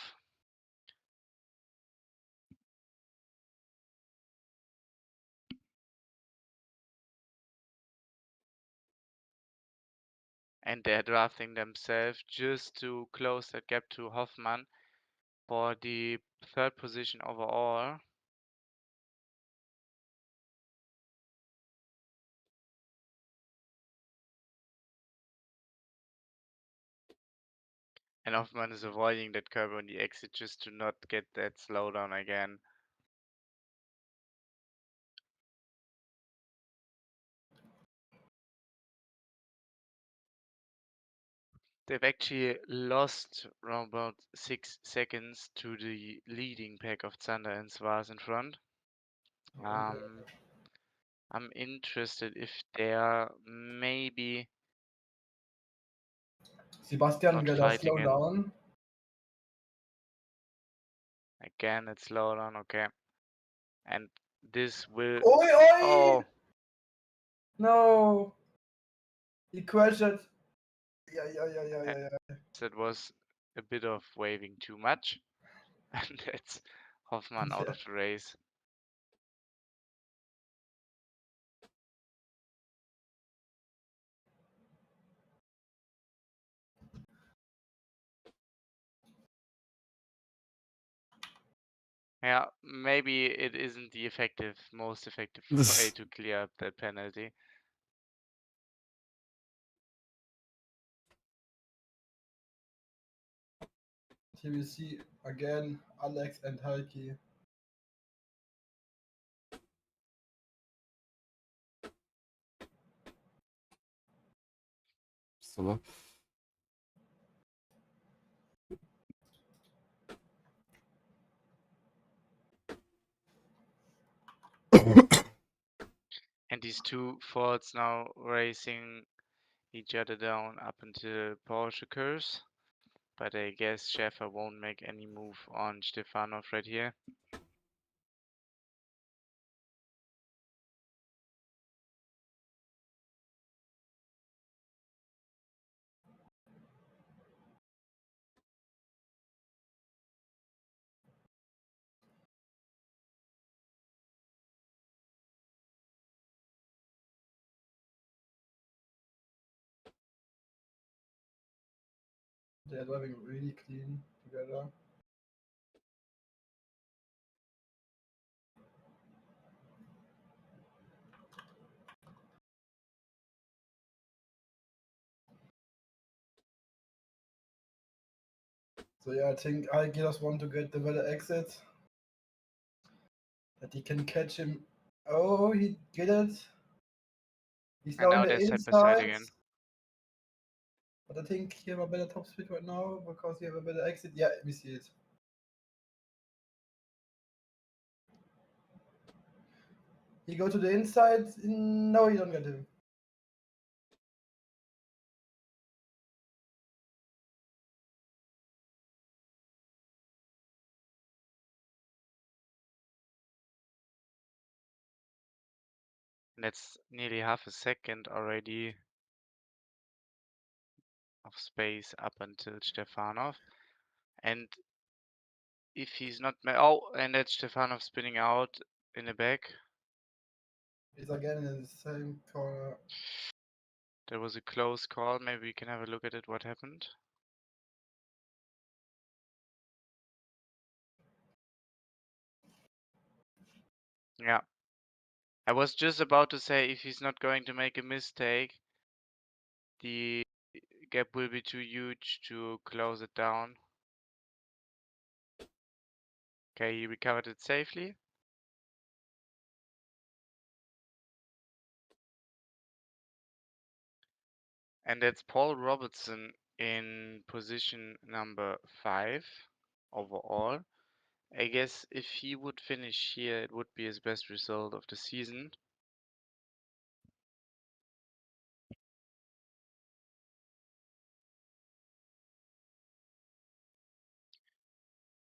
C: And they're drafting themselves just to close that gap to Hoffmann for the third position overall. And Hoffmann is avoiding that curb on the exit just to not get that slowdown again. They've actually lost around about 6 seconds to the leading pack of Zander and Svars in front. I'm interested if they're maybe
A: Sebastian
C: not
A: will slow
C: fighting
A: down.
C: again. It's slow down, okay. And this will.
A: Oi, oi!
C: Oh,
A: No! He crashed. Yeah.
C: that was a bit of waving too much, and that's Hoffmann out of the race. Yeah, maybe it isn't the most effective way to clear up that penalty.
A: Here we see again Alex and Heikki.
B: So,
C: these two Fords now racing each other down up into Porsche curves. But I guess Schäfer won't make any move on Stefanov right here.
A: They're driving really clean together. So yeah, I think I just want to get the better exit. That he can catch him. Oh, he did it. He's
C: And
A: now on
C: now
A: the
C: they're side by side
A: inside.
C: again.
A: But I think you have a better top speed right now because you have a better exit. Yeah, we see it. You go to the inside. No, you don't get him.
C: That's nearly half a second already of space up until Stefanov. And if he's not... Oh, and that's Stefanov spinning out in the back.
A: He's again in the same corner.
C: There was a close call. Maybe we can have a look at it, what happened. Yeah. I was just about to say, if he's not going to make a mistake, the gap will be too huge to close it down. Okay, he recovered it safely. And that's Paul Robertson in position number 5 overall. I guess if he would finish here, it would be his best result of the season.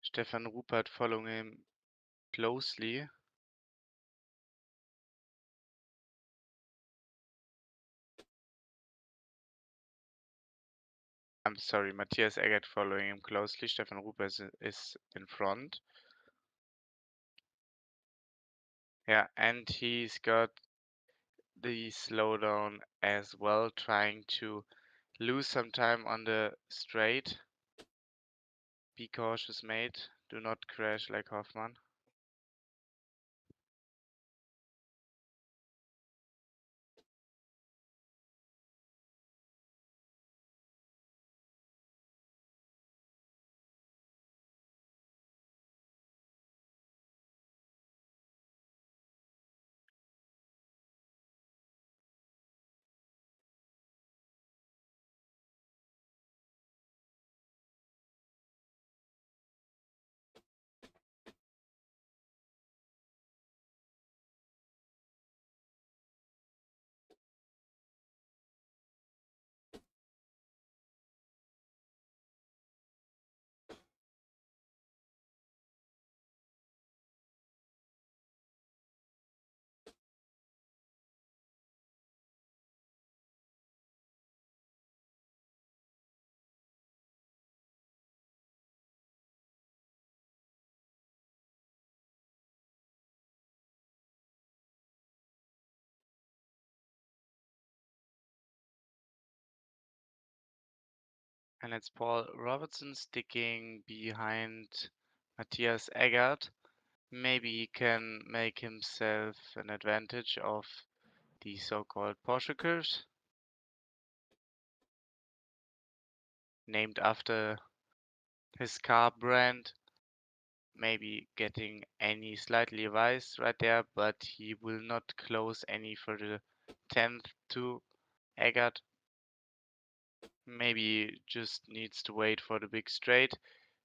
C: Stefan Ruppert following him closely. I'm sorry, Matthias Eggert following him closely. Stefan Ruppert is in front. Yeah, and he's got the slowdown as well, trying to lose some time on the straight. Be cautious, mate. Do not crash like Hoffman. And it's Paul Robertson sticking behind Matthias Eggert. Maybe he can make himself an advantage of the so-called Porsche curves, named after his car brand. Maybe getting any slightly wise right there, but he will not close any for the 10th to Eggert. Maybe just needs to wait for the big straight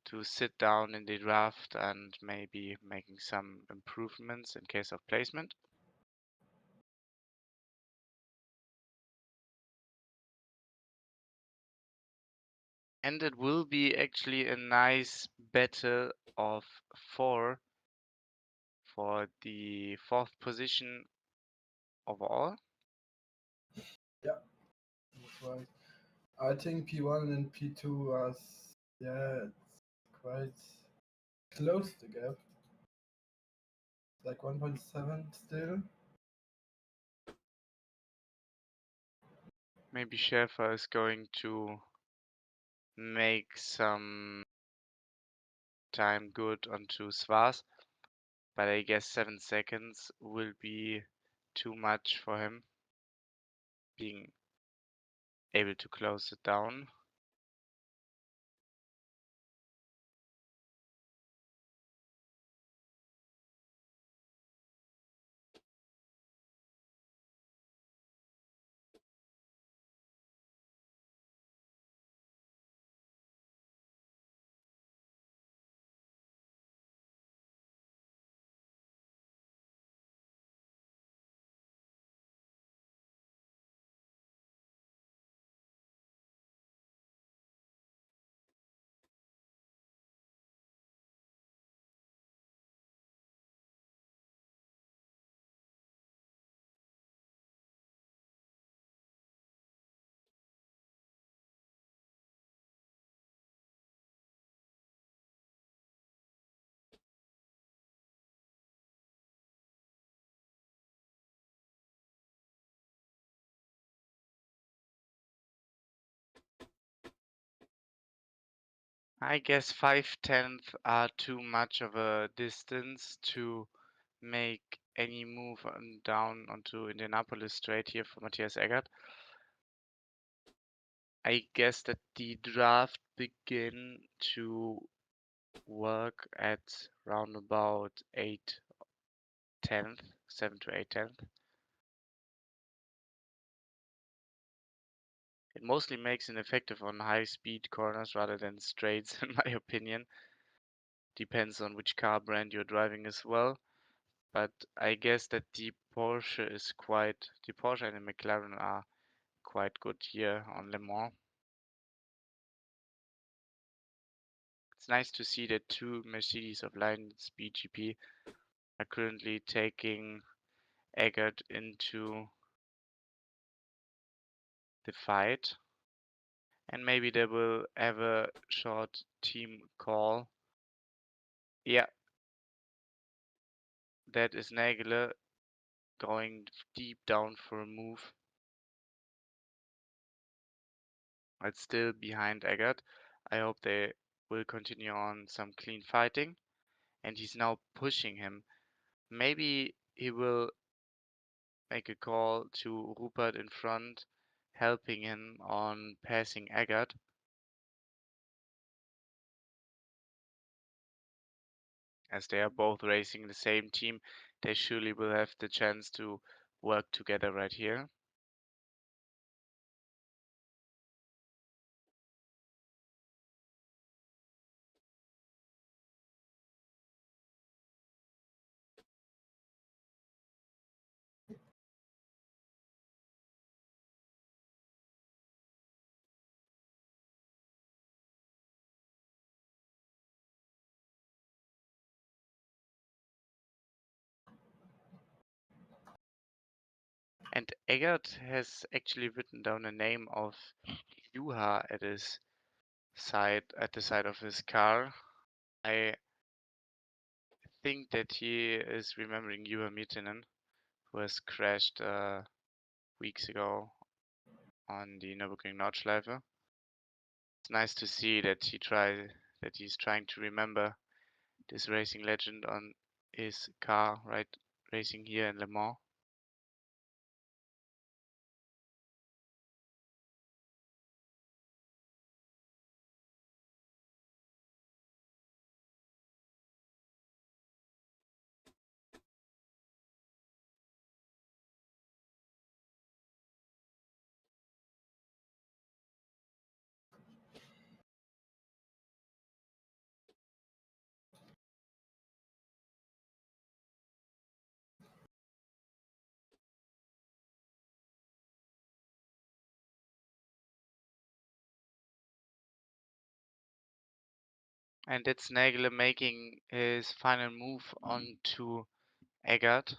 C: to sit down in the draft and maybe making some improvements in case of placement. And it will be actually a nice battle of 4 for the 4th position overall.
A: Yeah, that's right. I think P1 and P2 are, yeah, it's quite close the gap. Like 1.7 still.
C: Maybe Schäfer is going to make some time good onto Svars, but I guess 7 seconds will be too much for him, being able to close it down. I guess 5/10 are too much of a distance to make any move down onto Indianapolis straight here for Matthias Eggert. I guess that the draft begin to work at round about 8/10, 7 to 8/10. It mostly makes it effective on high speed corners rather than straights, in my opinion. Depends on which car brand you're driving as well. But I guess that the Porsche and the McLaren are quite good here on Le Mans. It's nice to see that 2 Mercedes of Lion Speed GP are currently taking Eggert into the fight. And maybe they will have a short team call. Yeah, that is Nagler going deep down for a move. It's still behind Eggert. I hope they will continue on some clean fighting. And he's now pushing him. Maybe he will make a call to Rupert in front, helping him on passing Eggert. As they are both racing the same team, they surely will have the chance to work together right here. And Eggert has actually written down a name of Juha at his side, at the side of his car. I think that he is remembering Juha Mittinen, who has crashed weeks ago on the Nürburgring Nordschleife. It's nice to see that he's trying to remember this racing legend on his car, right, racing here in Le Mans. And it's Nagler making his final move onto Eggert.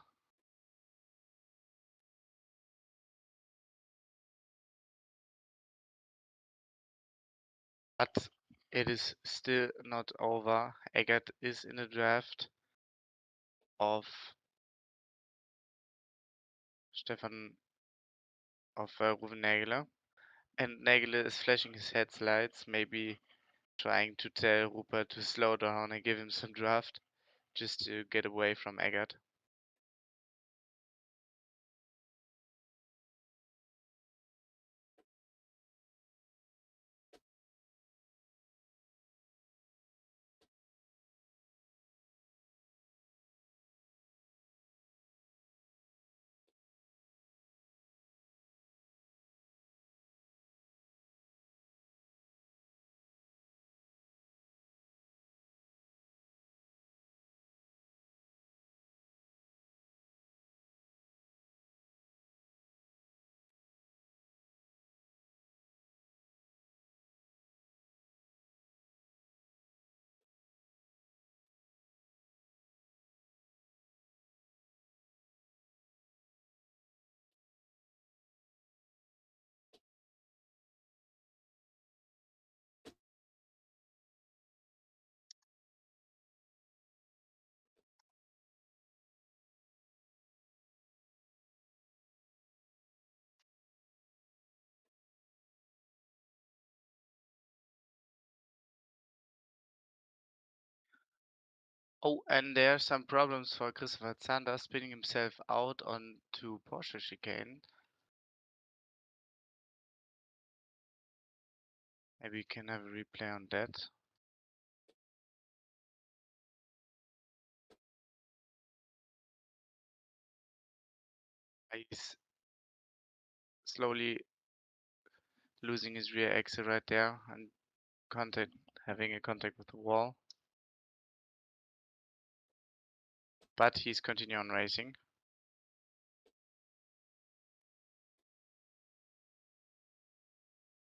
C: But it is still not over. Eggert is in a draft of Stefan Ruven Nagler. And Nagler is flashing his headlights, maybe trying to tell Rupert to slow down and give him some draft, just to get away from Eggert. Oh, and there are some problems for Christopher Zander spinning himself out onto Porsche chicane. Maybe we can have a replay on that. He's slowly losing his rear axle right there and having a contact with the wall. But he's continuing on racing.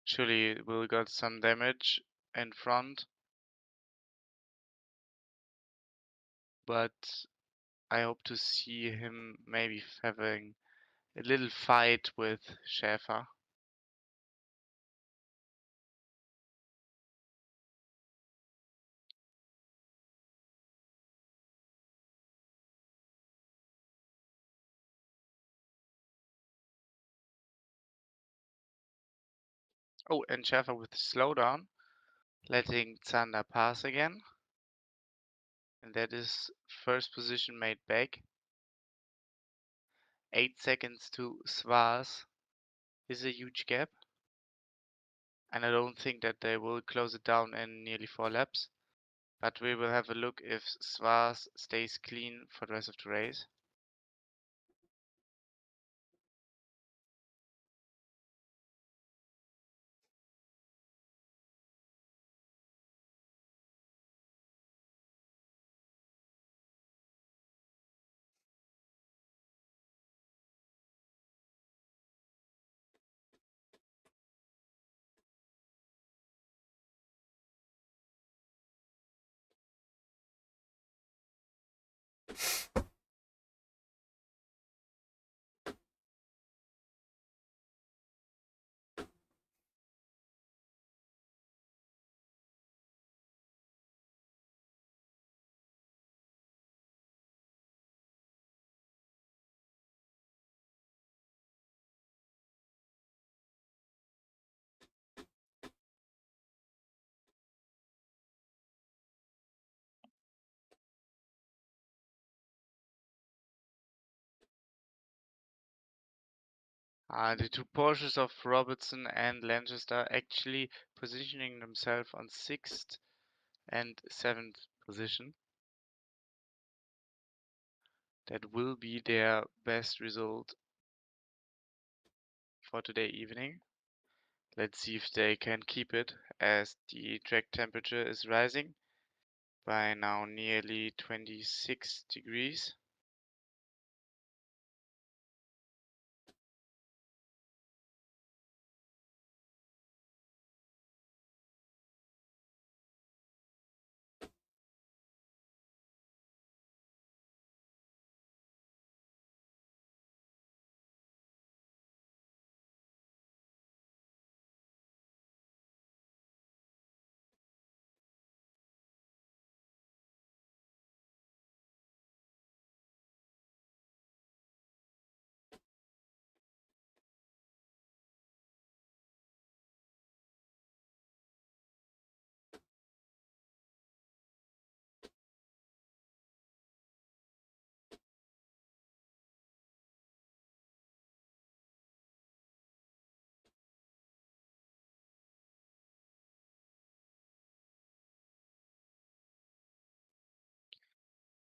C: Surely will got some damage in front. But I hope to see him maybe having a little fight with Schäfer. Oh, and Schäfer with the slowdown, letting Zander pass again. And that is first position made back. 8 seconds to Svars is a huge gap. And I don't think that they will close it down in nearly 4 laps. But we will have a look if Svars stays clean for the rest of the race. The two Porsches of Robertson and Lanchester actually positioning themselves on 6th and 7th position. That will be their best result for today evening. Let's see if they can keep it, as the track temperature is rising by now nearly 26 degrees.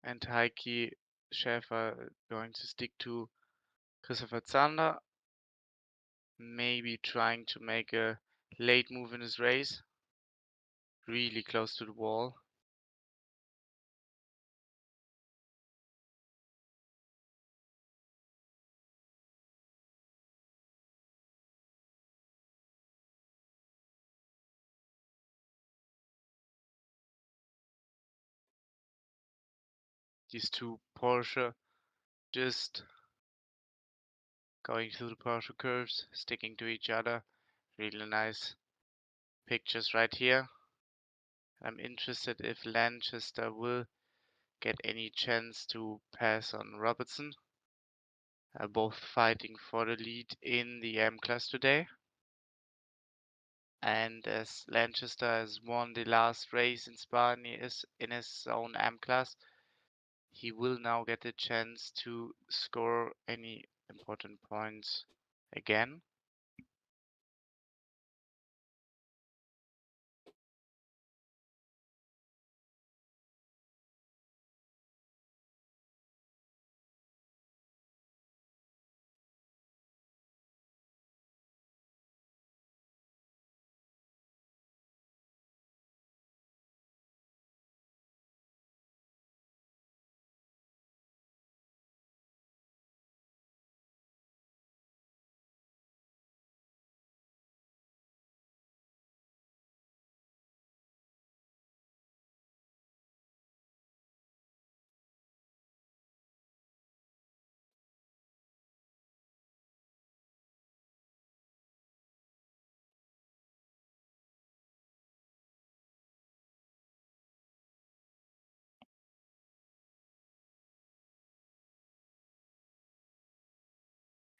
C: and Heikki Schäfer going to stick to Christopher Zander, maybe trying to make a late move in his race, really close to the wall. These two Porsche just going through the Porsche curves, sticking to each other. Really nice pictures right here. I'm interested if Lanchester will get any chance to pass on Robertson. Both fighting for the lead in the M class today. And as Lanchester has won the last race in Spa in his own M class, he will now get a chance to score any important points again.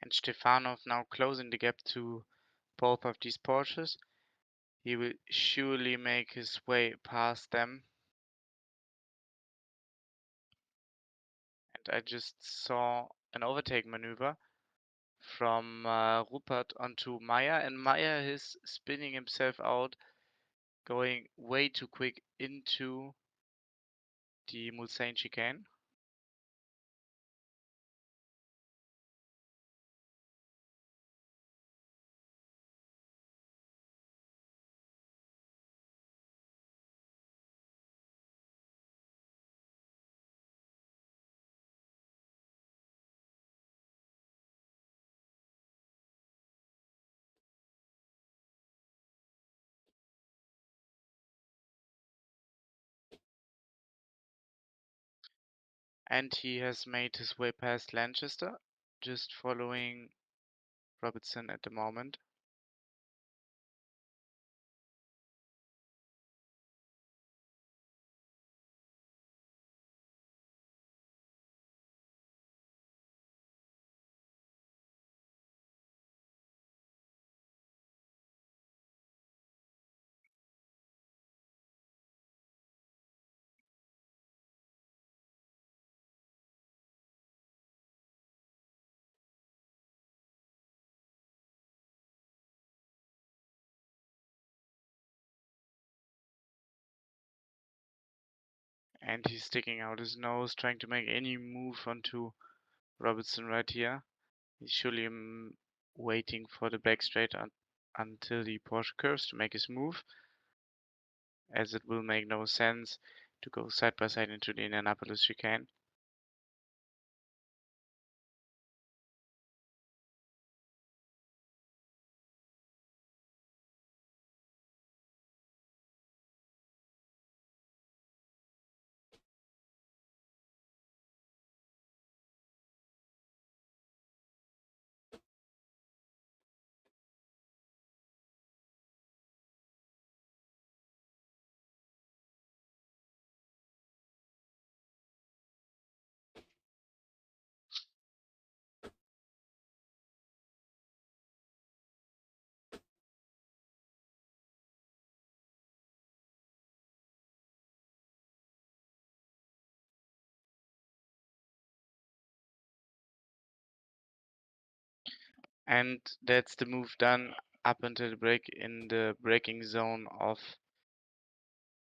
C: And Stefanov now closing the gap to both of these Porsches. He will surely make his way past them. And I just saw an overtake maneuver from Rupert onto Meyer, and Meyer is spinning himself out, going way too quick into the Mulsanne chicane. And he has made his way past Lanchester, just following Robertson at the moment. And he's sticking out his nose, trying to make any move onto Robertson right here. He's surely waiting for the back straight until the Porsche curves to make his move, as it will make no sense to go side by side into the Indianapolis chicane. And that's the move done up until the break in the braking zone of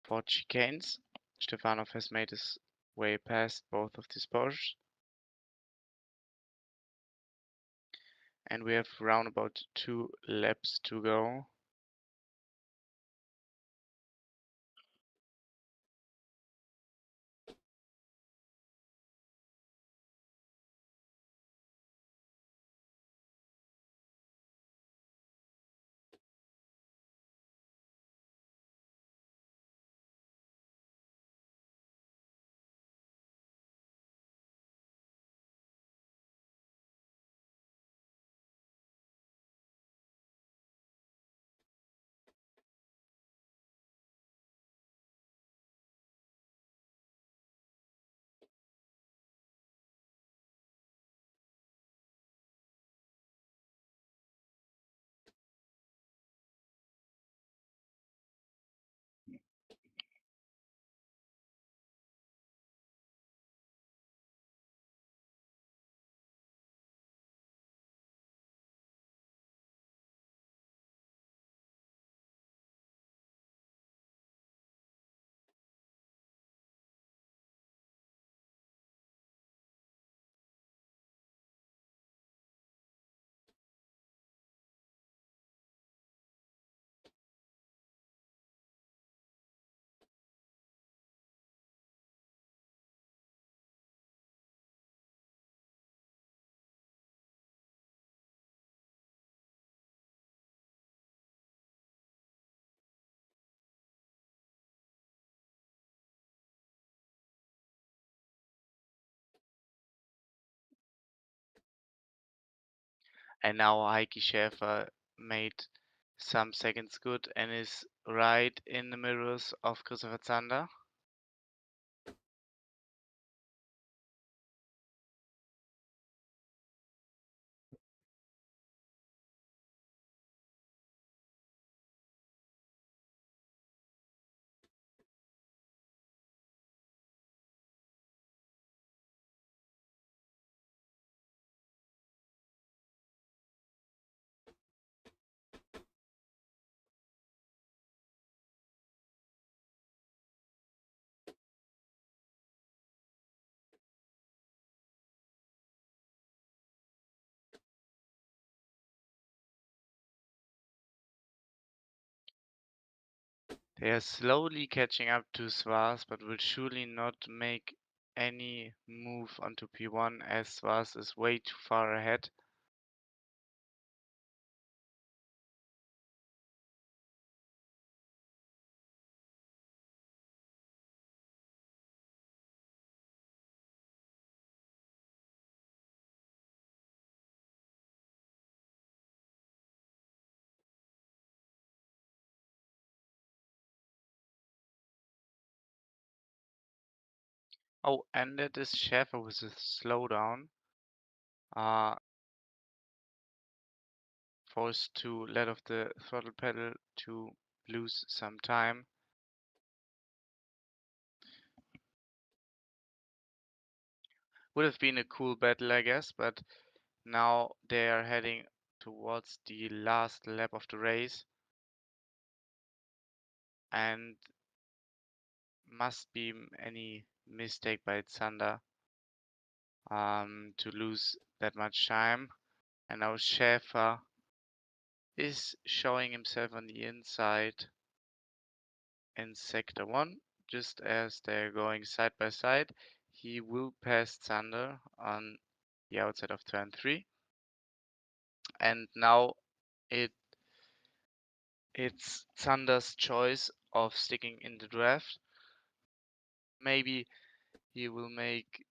C: 4 chicanes. Stefanov has made his way past both of these Porsches. And we have round about 2 laps to go. And now Heikki Schäfer made some seconds good and is right in the mirrors of Christopher Zander. They are slowly catching up to Svars, but will surely not make any move onto P1 as Svars is way too far ahead. Oh, and that is Schäfer with a slowdown. Forced to let off the throttle pedal to lose some time. Would have been a cool battle, I guess, but now they are heading towards the last lap of the race. And must be any mistake by Zander to lose that much time. And now Schäfer is showing himself on the inside in sector 1, just as they're going side by side. He will pass Zander on the outside of turn 3. And now it's Zander's choice of sticking in the draft. Maybe he will make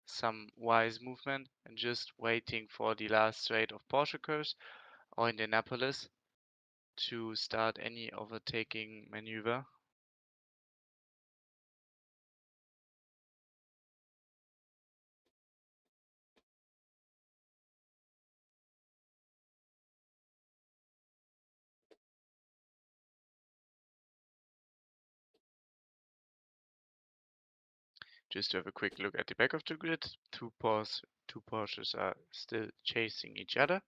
C: some wise movement and just waiting for the last straight of Porsche curves or Indianapolis to start any overtaking maneuver. Just to have a quick look at the back of the grid, two Porsches are still chasing each other.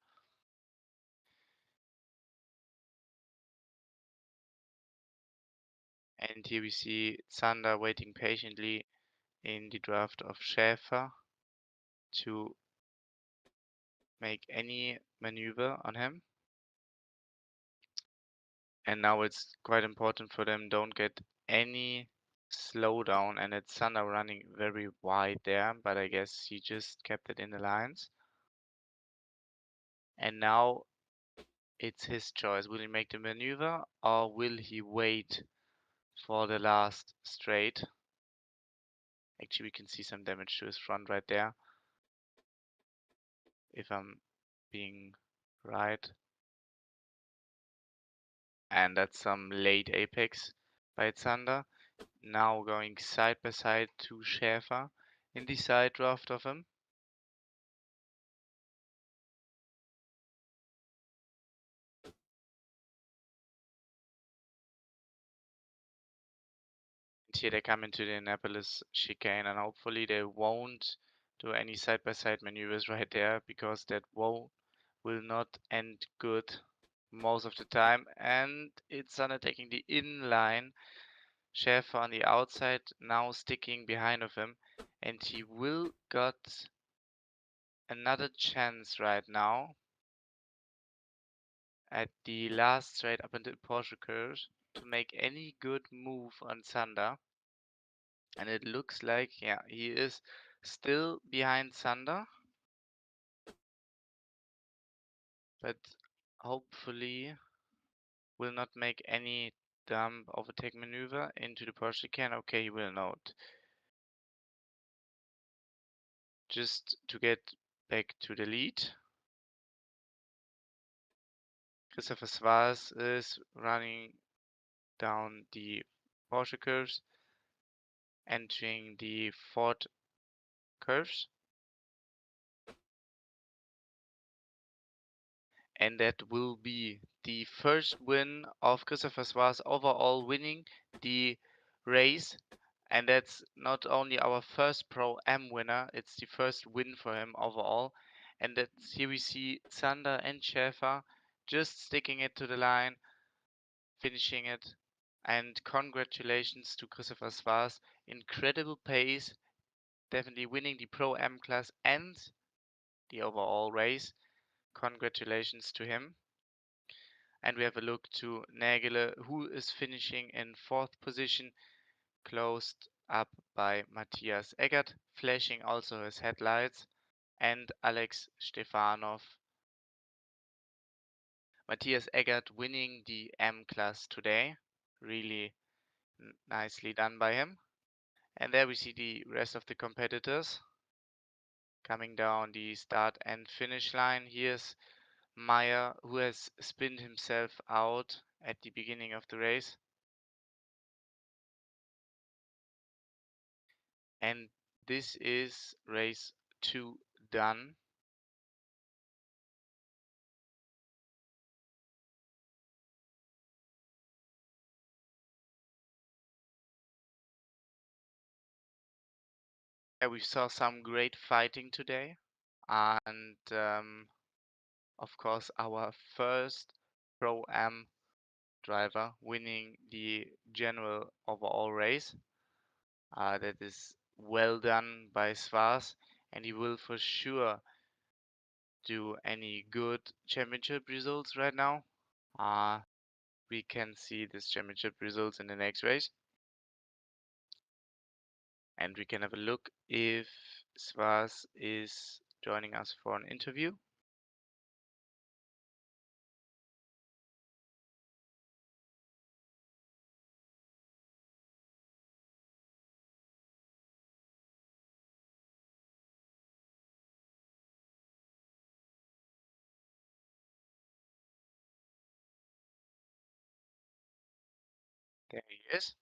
C: And here we see Zander waiting patiently in the draft of Schäfer to make any maneuver on him. And now it's quite important for them don't get any slowdown, and it's Zander running very wide there, but I guess he just kept it in the lines. And now it's his choice. Will he make the maneuver or will he wait for the last straight? Actually, we can see some damage to his front right there, if I'm being right. And that's some late apex by Zander. Now going side by side to Schäfer in the side draft of him. And here they come into the Annapolis chicane, and hopefully they won't do any side by side maneuvers right there, because that will not end good most of the time. And it's Zander taking the inline. Schäfer on the outside, now sticking behind of him, and he will got another chance right now at the last straight up into Porsche curve to make any good move on Zander. And it looks like, yeah, he is still behind Zander, but hopefully will not make any dumb overtake maneuver into the Porsche chicane. Okay, he will not. Just to get back to the lead. Christopher Schwarz is running down the Porsche curves, entering the Ford curves. And that will be the first win of Christopher Schwarz overall, winning the race. And that's not only our first Pro M winner, it's the first win for him overall. And that's here we see Zander and Schäfer just sticking it to the line, finishing it. And congratulations to Christopher Schwarz. Incredible pace, definitely winning the Pro M class and the overall race. Congratulations to him. And we have a look to Nägele, who is finishing in 4th position, closed up by Matthias Eggert, flashing also his headlights, and Alex Stefanov. Matthias Eggert winning the M class today. Really nicely done by him. And there we see the rest of the competitors coming down the start and finish line. Here's Meyer, who has spinned himself out at the beginning of the race. And this is race 2 done. Yeah, we saw some great fighting today. And of course, our first Pro Am driver winning the general overall race. That is well done by Schwarz, and he will for sure do any good championship results right now. We can see this championship results in the next race. And we can have a look if Schwarz is joining us for an interview. There he is.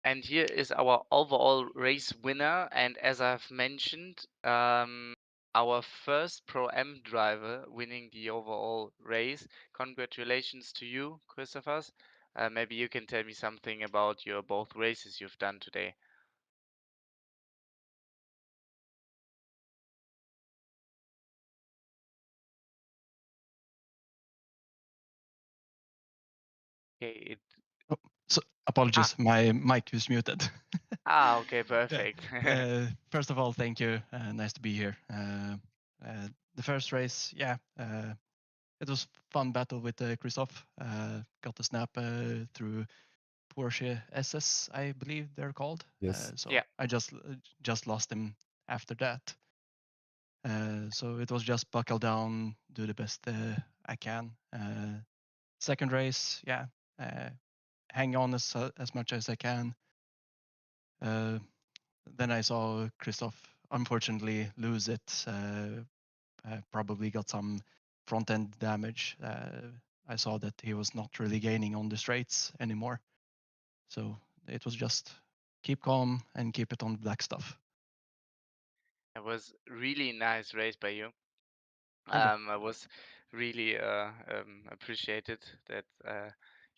C: And here is our overall race winner. And as I've mentioned, our first Pro M driver winning the overall race. Congratulations to you, Christopher. Maybe you can tell me something about your both races you've done today. Okay, it
D: So apologies, my mic was muted.
C: Okay, perfect.
D: First of all, thank you. Nice to be here. The first race, it was fun battle with Christoph. Got the snap through Porsche SS, I believe they're called.
B: Yes.
D: So
C: Yeah.
D: I just lost him after that. So it was just buckle down, do the best I can. Second race, hang on as much as I can. Then I saw Christoph unfortunately lose it. Probably got some front end damage. I saw that he was not really gaining on the straights anymore. So it was just keep calm and keep it on the black stuff.
C: It was really nice race by you.
D: Thank you.
C: I was really appreciated that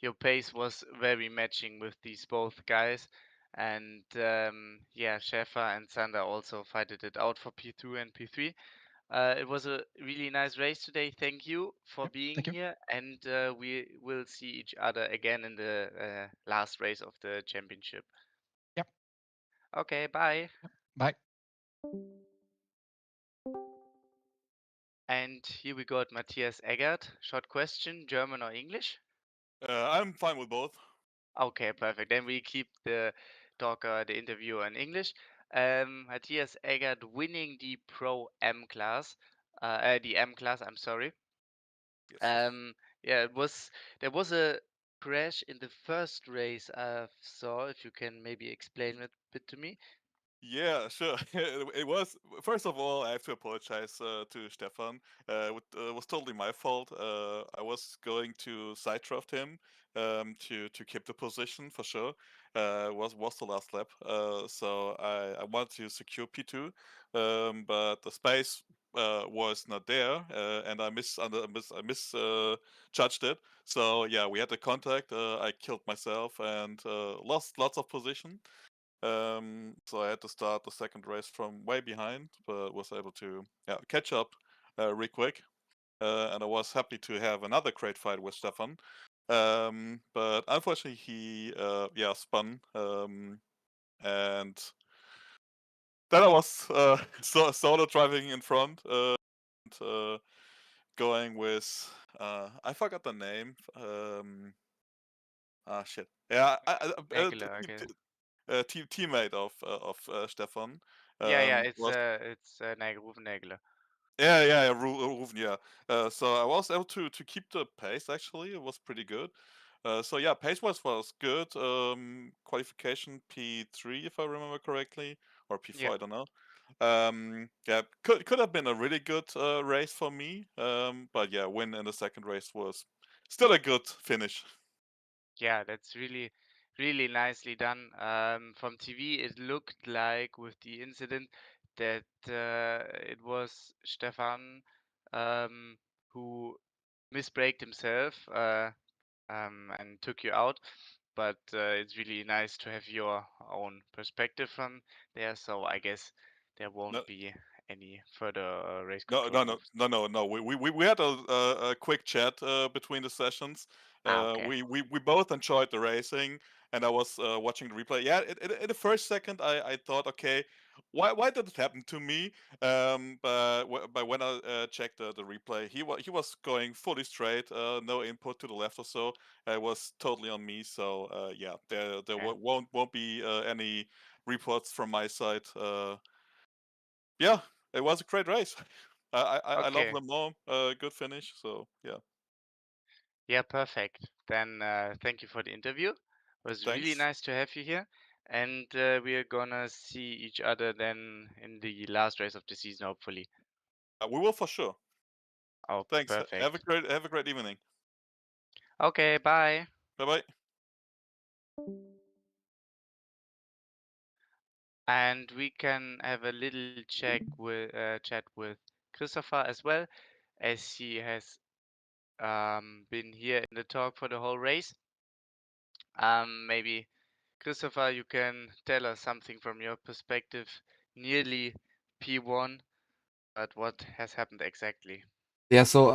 C: your pace was very matching with these both guys. And Schäfer and Sander also fighted it out for P2 and P3. It was a really nice race today. Thank you for being
D: thank you.
C: here, and we will see each other again in the last race of the championship.
D: Yep.
C: Okay, bye.
D: Yep. Bye.
C: And here we got Matthias Eggert. Short question, German or English?
E: I'm fine with both.
C: Okay, perfect. Then we keep the interview in English. Matthias Eggert winning the Pro M class, the M class, I'm sorry.
E: Yes.
C: There was a crash in the first race I saw. If you can maybe explain it a bit to me.
E: Yeah, sure. It was, first of all, I have to apologize to Stefan. It was totally my fault. I was going to side draft him to keep the position for sure. Was the last lap. So I wanted to secure P2, but the space was not there, and I misjudged it. So yeah, we had a contact. I killed myself and lost lots of position. So I had to start the second race from way behind, but was able to catch up real quick. And I was happy to have another great fight with Stefan. But unfortunately, he spun. And then I was solo driving in front and going with I forgot the name. Shit. Yeah,
C: Regular, I guess.
E: teammate of Stefan.
C: Yeah,
E: Was
C: it's Ruven Nägler.
E: yeah, Ruven, yeah. So I was able to keep the pace. Actually, it was pretty good. So yeah, pace was good. Qualification P3, if I remember correctly, or P4,
C: Yeah.
E: I don't know. Yeah, could have been a really good race for me. But yeah, win in the second race was still a good finish.
C: Yeah, that's really, really nicely done. From TV, it looked like with the incident that it was Stefan who misbraked himself and took you out. But it's really nice to have your own perspective from there. So I guess there won't
E: No,
C: be any further race
E: No,
C: control
E: no, no,
C: moves.
E: no, no, no. We had a quick chat between the sessions.
C: Okay.
E: We both enjoyed the racing, and I was watching the replay. Yeah, in the first second, I thought, okay, why did it happen to me? But when I checked the replay, he was going fully straight, no input to the left or so. It was totally on me. So yeah, there
C: Okay.
E: won't be any reports from my side. Yeah, it was a great race. I love
C: Okay.
E: Le Mans. Good finish. So yeah,
C: Yeah, perfect. Then thank you for the interview. It was really
E: thanks.
C: nice to have you here. And we are gonna see each other then in the last race of the season, hopefully.
E: We will for sure.
C: Oh,
E: Thanks.
C: perfect.
E: Have a great evening.
C: Okay, bye.
E: Bye bye.
C: And we can have a little chat with Christopher as well, as he has been here in the talk for the whole race. Maybe Christopher, you can tell us something from your perspective. Nearly P1, but what has happened exactly?
B: Yeah, so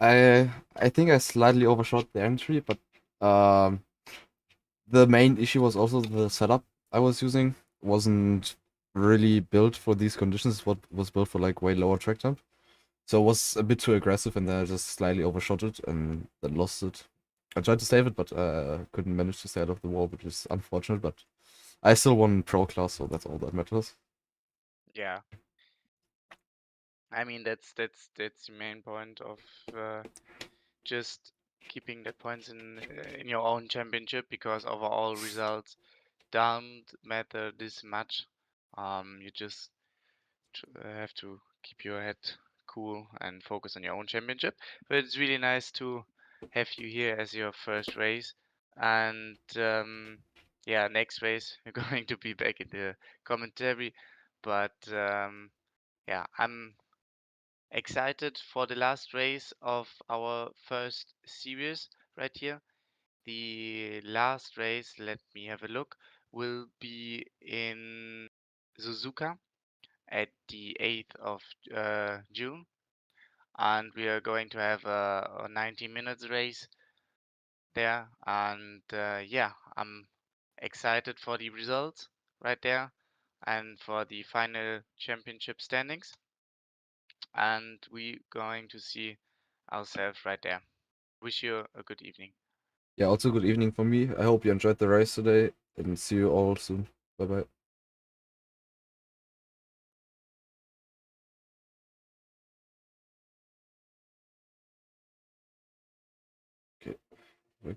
B: I think I slightly overshot the entry, but The main issue was also the setup I was using wasn't really built for these conditions. What was built for like way lower track temp. So it was a bit too aggressive, and then I just slightly overshot it and then lost it. I tried to save it, but couldn't manage to stay out of the wall, which is unfortunate. But I still won pro class, so that's all that matters.
C: Yeah. I mean, that's the main point of just keeping the points in your own championship, because overall results don't matter this much. You just have to keep your head cool and focus on your own championship. But it's really nice to have you here as your first race. And yeah, next race you're going to be back in the commentary. But yeah, I'm excited for the last race of our first series right here. The last race, let me have a look, will be in Suzuka at the 8th of June, and we are going to have a 90 minutes race there. And yeah, I'm excited for the results right there and for the final championship standings. And we're going to see ourselves right there. Wish you a good evening.
B: Yeah, also good evening for me. I hope you enjoyed the race today, and see you all soon. Bye bye. Okay, wait.